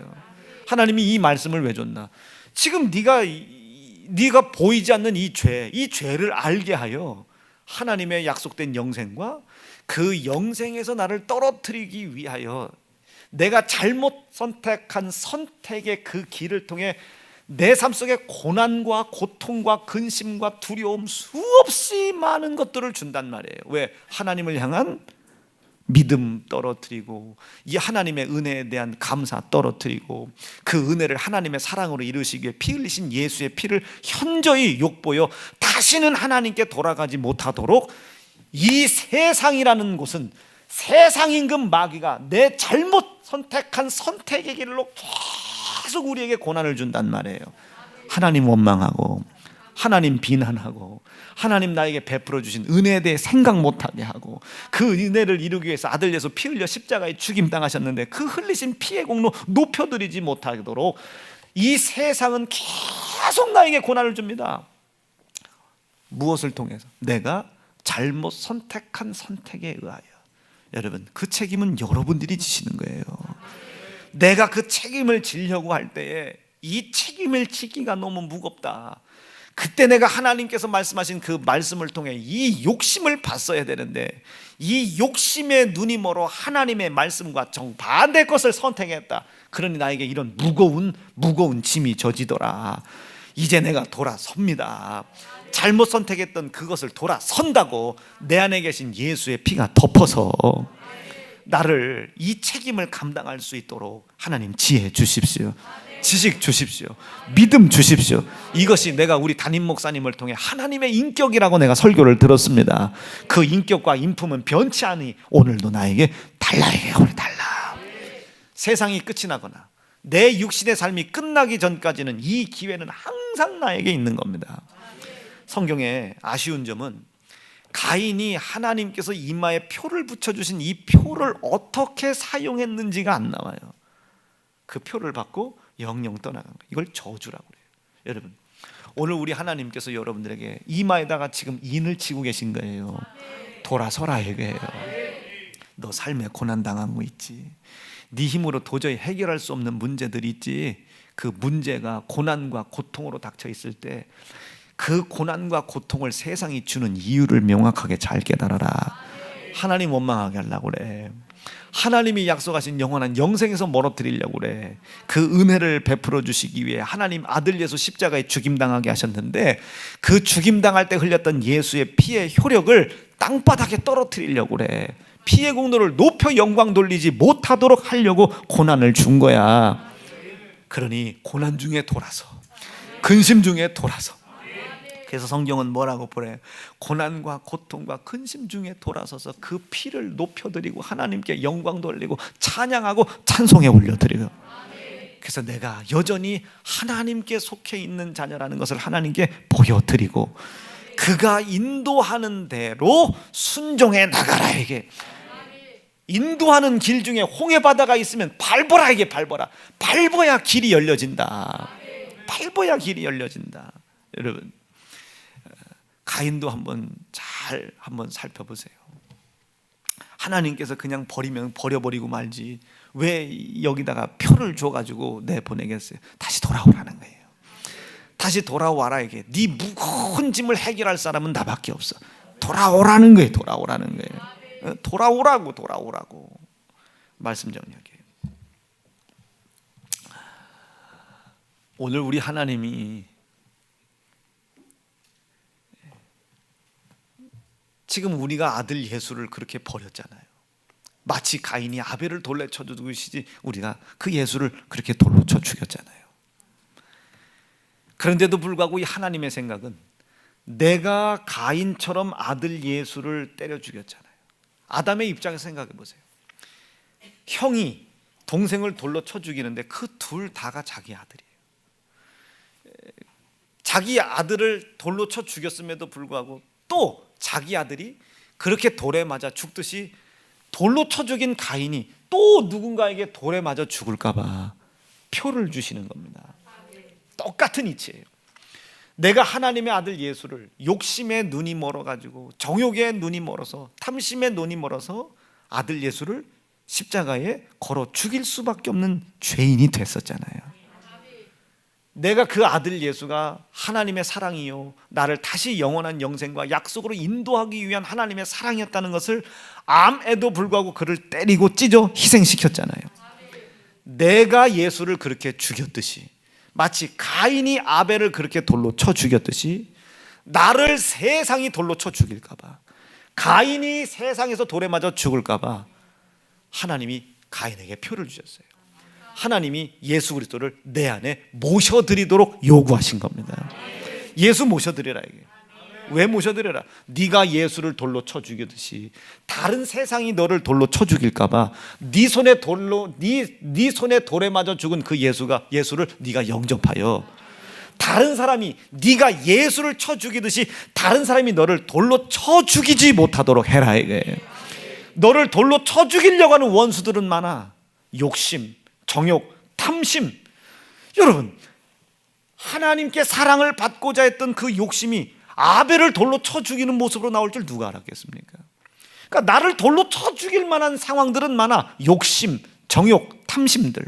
하나님이 이 말씀을 왜 줬나? 지금 네가 보이지 않는 이 죄를 알게 하여 하나님의 약속된 영생과 그 영생에서 나를 떨어뜨리기 위하여 내가 잘못 선택한 선택의 그 길을 통해 내 삶 속에 고난과 고통과 근심과 두려움 수없이 많은 것들을 준단 말이에요. 왜? 하나님을 향한 믿음 떨어뜨리고 이 하나님의 은혜에 대한 감사 떨어뜨리고 그 은혜를 하나님의 사랑으로 이루시기 위해 피 흘리신 예수의 피를 현저히 욕보여 다시는 하나님께 돌아가지 못하도록 이 세상이라는 곳은 세상 임금 마귀가 내 잘못 선택한 선택의 길로 계속 우리에게 고난을 준단 말이에요. 하나님 원망하고 하나님 비난하고 하나님 나에게 베풀어 주신 은혜에 대해 생각 못하게 하고 그 은혜를 이루기 위해서 아들 예수 피 흘려 십자가에 죽임당하셨는데 그 흘리신 피의 공로 높여드리지 못하도록 이 세상은 계속 나에게 고난을 줍니다. 무엇을 통해서? 내가 잘못 선택한 선택에 의하여. 여러분, 그 책임은 여러분들이 지시는 거예요. 내가 그 책임을 지려고 할 때에 이 책임을 지기가 너무 무겁다. 그때 내가 하나님께서 말씀하신 그 말씀을 통해 이 욕심을 봤어야 되는데 이 욕심의 눈이 멀어 하나님의 말씀과 정반대 것을 선택했다. 그러니 나에게 이런 무거운 짐이 져지더라. 이제 내가 돌아섭니다. 잘못 선택했던 그것을 돌아선다고 내 안에 계신 예수의 피가 덮어서 나를 이 책임을 감당할 수 있도록 하나님 지혜 주십시오. 지식 주십시오. 믿음 주십시오. 이것이 내가 우리 담임 목사님을 통해 하나님의 인격이라고 내가 설교를 들었습니다. 그 인격과 인품은 변치 않으니 오늘도 나에게 달라요. 오늘 달라. 세상이 끝이 나거나 내 육신의 삶이 끝나기 전까지는 이 기회는 항상 나에게 있는 겁니다. 성경에 아쉬운 점은 가인이 하나님께서 이마에 표를 붙여주신 이 표를 어떻게 사용했는지가 안 나와요. 그 표를 받고 영영 떠나간 거예요. 이걸 저주라고 그래요. 여러분, 오늘 우리 하나님께서 여러분들에게 이마에다가 지금 인을 치고 계신 거예요. 돌아서라 이거예요. 너 삶에 고난 당한 거 있지. 네 힘으로 도저히 해결할 수 없는 문제들이 있지. 그 문제가 고난과 고통으로 닥쳐 있을 때 그 고난과 고통을 세상이 주는 이유를 명확하게 잘 깨달아라. 하나님 원망하게 하려고 그래. 하나님이 약속하신 영원한 영생에서 멀어뜨리려고 그래. 그 은혜를 베풀어 주시기 위해 하나님 아들 예수 십자가에 죽임당하게 하셨는데, 그 죽임당할 때 흘렸던 예수의 피의 효력을 땅바닥에 떨어뜨리려고 그래. 피의 공로를 높여 영광 돌리지 못하도록 하려고 고난을 준 거야. 그러니 고난 중에 돌아서, 근심 중에 돌아서. 그래서 성경은 뭐라고 그래? 고난과 고통과 근심 중에 돌아서서 그 피를 높여드리고 하나님께 영광 돌리고 찬양하고 찬송에 올려드리고. 그래서 내가 여전히 하나님께 속해 있는 자녀라는 것을 하나님께 보여드리고, 그가 인도하는 대로 순종해 나가라. 이게 인도하는 길 중에 홍해바다가 있으면 밟아라. 이게 밟아야 길이 열려진다. 밟아야 길이 열려진다. 여러분, 가인도 한번 살펴보세요. 하나님께서 그냥 버려버리고 말지 왜 여기다가 표를 줘가지고 내보내겠어요? 다시 돌아오라는 거예요. 다시 돌아와라. 이게 네 무거운 짐을 해결할 사람은 나밖에 없어. 돌아오라는 거예요. 돌아오라고. 말씀 정리하게. 오늘 우리 하나님이 지금 우리가 아들 예수를 그렇게 버렸잖아요. 마치 가인이 아벨을 돌로 쳐 죽이시지 우리가 그 예수를 그렇게 돌로 쳐 죽였잖아요. 그런데도 불구하고 이 하나님의 생각은 내가 가인처럼 아들 예수를 때려 죽였잖아요. 아담의 입장에서 생각해 보세요. 형이 동생을 돌로 쳐 죽이는데 그 둘 다가 자기 아들이에요. 자기 아들을 돌로 쳐 죽였음에도 불구하고 또 자기 아들이 그렇게 돌에 맞아 죽듯이 돌로 쳐 죽인 가인이 또 누군가에게 돌에 맞아 죽을까 봐 표를 주시는 겁니다. 똑같은 이치예요. 내가 하나님의 아들 예수를 욕심의 눈이 멀어가지고, 정욕의 눈이 멀어서, 탐심의 눈이 멀어서 아들 예수를 십자가에 걸어 죽일 수밖에 없는 죄인이 됐었잖아요. 내가 그 아들 예수가 하나님의 사랑이요, 나를 다시 영원한 영생과 약속으로 인도하기 위한 하나님의 사랑이었다는 것을 암에도 불구하고 그를 때리고 찢어 희생시켰잖아요. 내가 예수를 그렇게 죽였듯이, 마치 가인이 아벨을 그렇게 돌로 쳐 죽였듯이 나를 세상이 돌로 쳐 죽일까 봐, 가인이 세상에서 돌에 맞아 죽을까 봐 하나님이 가인에게 표를 주셨어요. 하나님이 예수 그리스도를 내 안에 모셔드리도록 요구하신 겁니다. 예수 모셔드리라. 이게 왜 모셔드려라? 네가 예수를 돌로 쳐 죽이듯이 다른 세상이 너를 돌로 쳐 죽일까 봐 네 손에 돌에 맞아 죽은 그 예수를 네가 영접하여, 다른 사람이 네가 예수를 쳐 죽이듯이 다른 사람이 너를 돌로 쳐 죽이지 못하도록 해라. 이게 너를 돌로 쳐 죽이려고 하는 원수들은 많아. 욕심, 정욕, 탐심. 여러분, 하나님께 사랑을 받고자 했던 그 욕심이 아벨을 돌로 쳐 죽이는 모습으로 나올 줄 누가 알았겠습니까? 그러니까 나를 돌로 쳐 죽일 만한 상황들은 많아. 욕심, 정욕, 탐심들.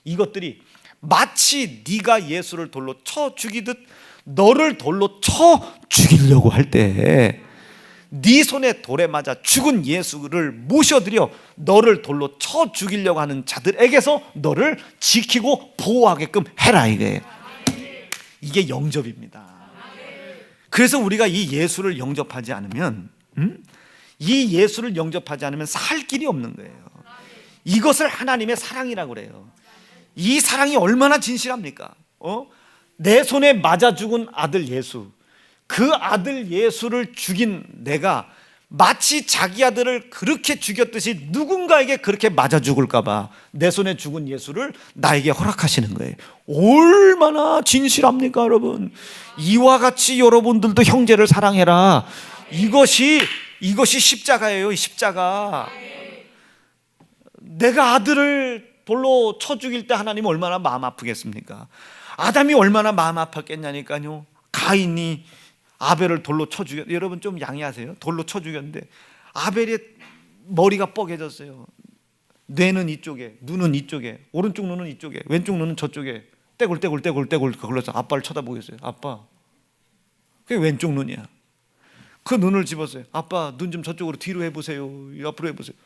이것들이 마치 네가 예수를 돌로 쳐 죽이듯 너를 돌로 쳐 죽이려고 할 때 네 손에 돌에 맞아 죽은 예수를 모셔드려 너를 돌로 쳐 죽이려고 하는 자들에게서 너를 지키고 보호하게끔 해라. 이게 영접입니다. 그래서 우리가 이 예수를 영접하지 않으면 살 길이 없는 거예요. 이것을 하나님의 사랑이라고 그래요. 이 사랑이 얼마나 진실합니까? 내 손에 맞아 죽은 아들 예수, 그 아들 예수를 죽인 내가 마치 자기 아들을 그렇게 죽였듯이 누군가에게 그렇게 맞아 죽을까 봐 내 손에 죽은 예수를 나에게 허락하시는 거예요. 얼마나 진실합니까, 여러분? 이와 같이 여러분들도 형제를 사랑해라. 이것이 십자가예요. 십자가. 내가 아들을 돌로 쳐 죽일 때 하나님 얼마나 마음 아프겠습니까? 아담이 얼마나 마음 아팠겠냐니까요. 가인이 아벨을 돌로 쳐 죽였. 여러분 좀 양해하세요. 돌로 쳐 죽였는데 아벨의 머리가 뻐개졌어요. 뇌는 이쪽에, 눈은 이쪽에, 오른쪽 눈은 이쪽에, 왼쪽 눈은 저쪽에 떼굴 걸려서 아빠를 쳐다보겠어요. 아빠, 그게 왼쪽 눈이야. 그 눈을 집었어요. 아빠 눈 좀 저쪽으로 뒤로 해보세요. 옆으로 해보세요.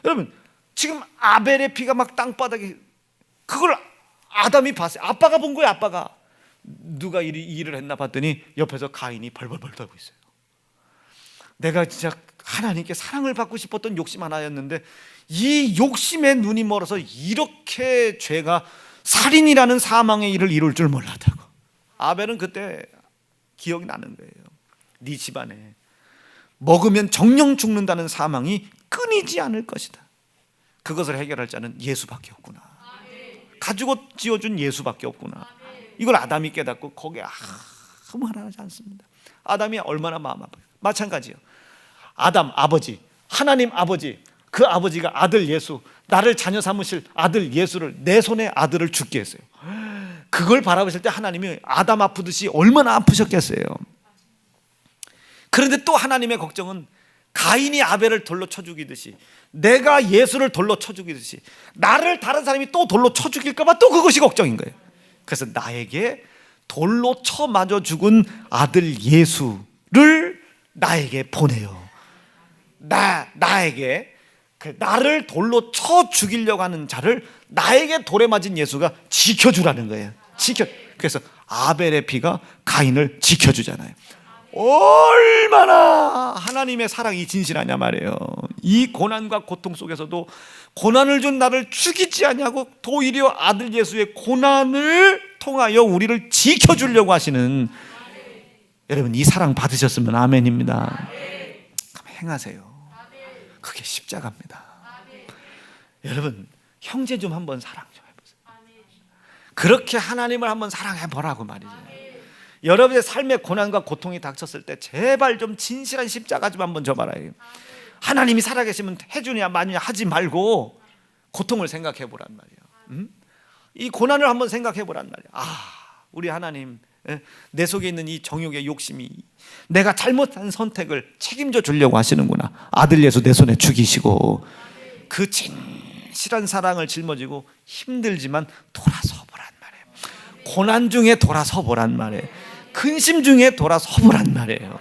여러분 지금 아벨의 피가 막 땅바닥에, 그걸 아담이 봤어요. 아빠가 본 거예요. 아빠가. 누가 이 일을 했나 봤더니 옆에서 가인이 벌벌벌 떨고 있어요. 내가 진짜 하나님께 사랑을 받고 싶었던 욕심 하나였는데 이 욕심에 눈이 멀어서 이렇게 죄가, 살인이라는 사망의 일을 이룰 줄 몰랐다고. 아벨은 그때 기억이 나는 거예요. 네 집안에 먹으면 정령 죽는다는 사망이 끊이지 않을 것이다. 그것을 해결할 자는 예수밖에 없구나. 가지고 지어준 예수밖에 없구나. 이걸 아담이 깨닫고 거기에 아무 하나 하지 않습니다. 아담이 얼마나 마음 아파요. 마찬가지요. 아담 아버지, 하나님 아버지, 그 아버지가 아들 예수, 나를 자녀 삼으실 아들 예수를, 내 손에 아들을 죽게 했어요. 그걸 바라보실 때 하나님이 아담 아프듯이 얼마나 아프셨겠어요. 그런데 또 하나님의 걱정은 가인이 아벨을 돌로 쳐 죽이듯이, 내가 예수를 돌로 쳐 죽이듯이 나를 다른 사람이 또 돌로 쳐 죽일까 봐 또 그것이 걱정인 거예요. 그래서 나에게 돌로 쳐 맞아 죽은 아들 예수를 나에게 보내요. 나에게 나를 돌로 쳐 죽이려고 하는 자를 나에게 돌에 맞은 예수가 지켜주라는 거예요. 그래서 아벨의 피가 가인을 지켜주잖아요. 얼마나 하나님의 사랑이 진실하냐 말이에요. 이 고난과 고통 속에서도 고난을 준 나를 죽이지 아니하고 도리어 아들 예수의 고난을 통하여 우리를 지켜주려고 하시는, 여러분 이 사랑 받으셨으면 아멘입니다. 그럼 행하세요. 그게 십자가입니다. 여러분 형제 좀 한번 사랑 좀 해보세요. 그렇게 하나님을 한번 사랑해 보라고 말이죠. 여러분의 삶에 고난과 고통이 닥쳤을 때 제발 좀 진실한 십자가 좀 한번 져봐라. 하나님이 살아계시면 해주냐 마느냐 하지 말고 고통을 생각해 보란 말이에요. 이 고난을 한번 생각해 보란 말이에요. 우리 하나님, 내 속에 있는 이 정욕의 욕심이 내가 잘못한 선택을 책임져 주려고 하시는구나. 아들 예수 내 손에 죽이시고 그 진실한 사랑을 짊어지고 힘들지만 돌아서 보란 말이에요. 고난 중에 돌아서 보란 말이에요. 근심 중에 돌아서 보란 말이에요.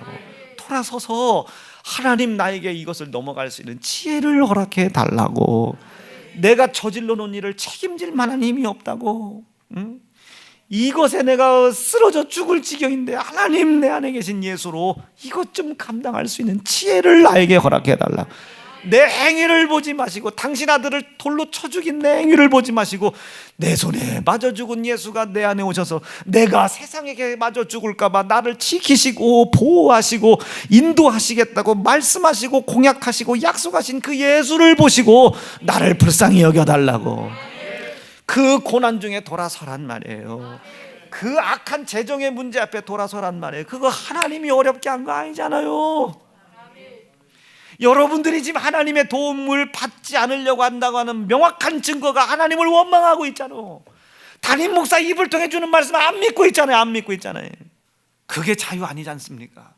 돌아서서 하나님 나에게 이것을 넘어갈 수 있는 지혜를 허락해 달라고. 내가 저질러 놓은 일을 책임질 만한 힘이 없다고. 이것에 내가 쓰러져 죽을 지경인데 하나님 내 안에 계신 예수로 이것 좀 감당할 수 있는 지혜를 나에게 허락해 달라. 내 행위를 보지 마시고, 당신 아들을 돌로 쳐 죽인 내 행위를 보지 마시고, 내 손에 맞아 죽은 예수가 내 안에 오셔서 내가 세상에게 맞아 죽을까 봐 나를 지키시고 보호하시고 인도하시겠다고 말씀하시고 공약하시고 약속하신 그 예수를 보시고 나를 불쌍히 여겨달라고. 그 고난 중에 돌아서란 말이에요. 그 악한 재정의 문제 앞에 돌아서란 말이에요. 그거 하나님이 어렵게 한 거 아니잖아요. 여러분들이 지금 하나님의 도움을 받지 않으려고 한다고 하는 명확한 증거가 하나님을 원망하고 있잖아요. 담임 목사 입을 통해 주는 말씀 안 믿고 있잖아요. 안 믿고 있잖아요. 그게 자유 아니지 않습니까?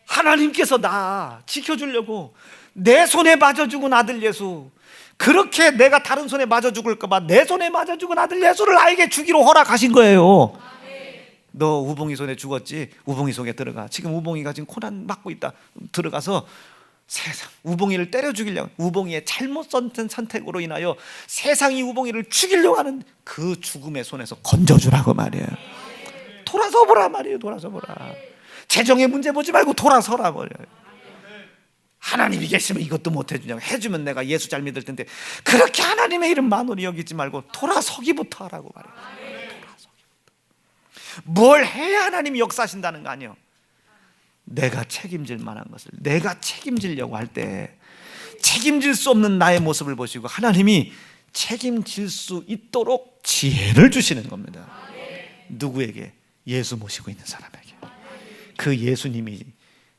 하나님께서 나 지켜주려고 내 손에 맞아 죽은 아들 예수, 그렇게 내가 다른 손에 맞아 죽을까 봐 내 손에 맞아 죽은 아들 예수를 나에게 주기로 허락하신 거예요. 너 우봉이 손에 죽었지? 우봉이 속에 들어가. 지금 우봉이가 지금 고난 받고 있다. 들어가서 세상 우봉이를 때려 죽이려고, 우봉이의 잘못 선택으로 인하여 세상이 우봉이를 죽이려고 하는 그 죽음의 손에서 건져주라고 말이에요. 돌아서 보라 말이에요. 돌아서 보라. 재정의 문제 보지 말고 돌아서라 말이에요. 하나님이 계시면 이것도 못 해주냐고. 해주면 내가 예수 잘 믿을 텐데 그렇게 하나님의 이름 만홀히 여기지 말고 돌아서기부터 하라고 말이에요. 뭘 해야 하나님이 역사하신다는 거 아니에요. 내가 책임질 만한 것을 내가 책임지려고 할 때 책임질 수 없는 나의 모습을 보시고 하나님이 책임질 수 있도록 지혜를 주시는 겁니다. 누구에게? 예수 모시고 있는 사람에게. 그 예수님이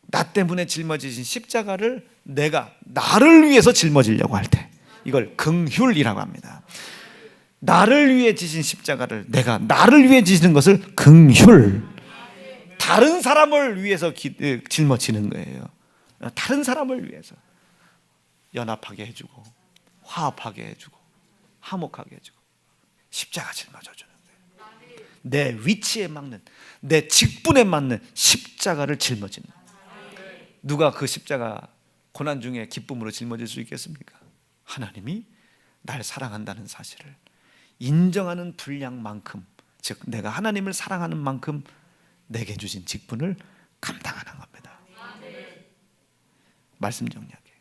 나 때문에 짊어지신 십자가를 내가 나를 위해서 짊어지려고 할 때 이걸 긍휼이라고 합니다. 나를 위해 지신 십자가를 내가 나를 위해 지시는 것을 긍휼. 다른 사람을 위해서 짊어지는 거예요. 다른 사람을 위해서 연합하게 해주고 화합하게 해주고 화목하게 해주고 십자가 짊어져 주는 거예요. 내 위치에 맞는, 내 직분에 맞는 십자가를 짊어지는. 누가 그 십자가 고난 중에 기쁨으로 짊어질 수 있겠습니까? 하나님이 날 사랑한다는 사실을 인정하는 분량만큼, 즉 내가 하나님을 사랑하는 만큼 내게 주신 직분을 감당하는 겁니다. 말씀 정리하게,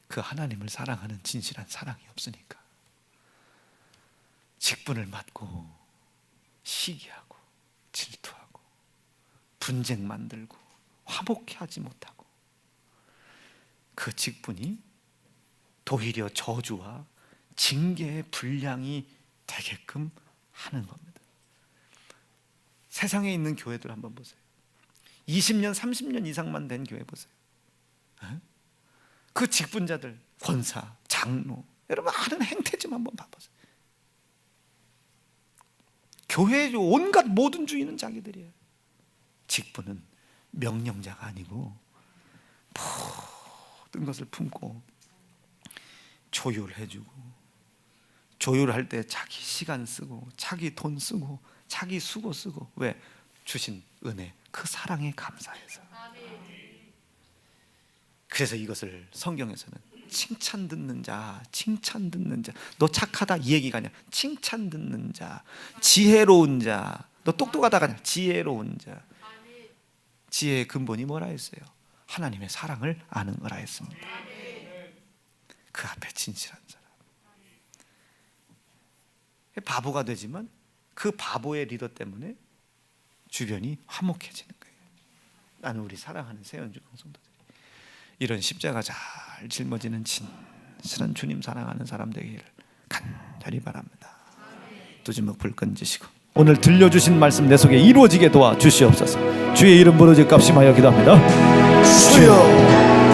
그 하나님을 사랑하는 진실한 사랑이 없으니까 직분을 맡고 시기하고 질투하고 분쟁 만들고 화목해 하지 못하고, 그 직분이 도리어 저주와 징계의 분량이 되게끔 하는 겁니다. 세상에 있는 교회들 한번 보세요. 20년 30년 이상만 된 교회 보세요. 그 직분자들, 권사, 장로, 여러분 하는 행태 좀 한번 봐보세요. 교회의 온갖 모든 주인은 자기들이에요. 직분은 명령자가 아니고 모든 것을 품고 조율해주고, 조율할 때 자기 시간 쓰고 자기 돈 쓰고 자기 수고 쓰고. 왜? 주신 은혜, 그 사랑에 감사해서. 그래서 이것을 성경에서는 칭찬 듣는 자, 칭찬 듣는 자, 너 착하다 이 얘기가 아니라 칭찬 듣는 자, 지혜로운 자, 너 똑똑하다가 아니라 지혜로운 자. 지혜의 근본이 뭐라 했어요? 하나님의 사랑을 아는 거라 했습니다. 그 앞에 진실한 사람. 바보가 되지만 그 바보의 리더 때문에 주변이 화목해지는 거예요. 나는 우리 사랑하는 세연주강 성도들이 이런 십자가 잘 짊어지는 진실한 주님 사랑하는 사람 되기를 간절히 바랍니다. 두 주먹 불 건지시고 오늘 들려주신 말씀 내 속에 이루어지게 도와주시옵소서. 주의 이름 부르짖 값심하여 기도합니다. 주여.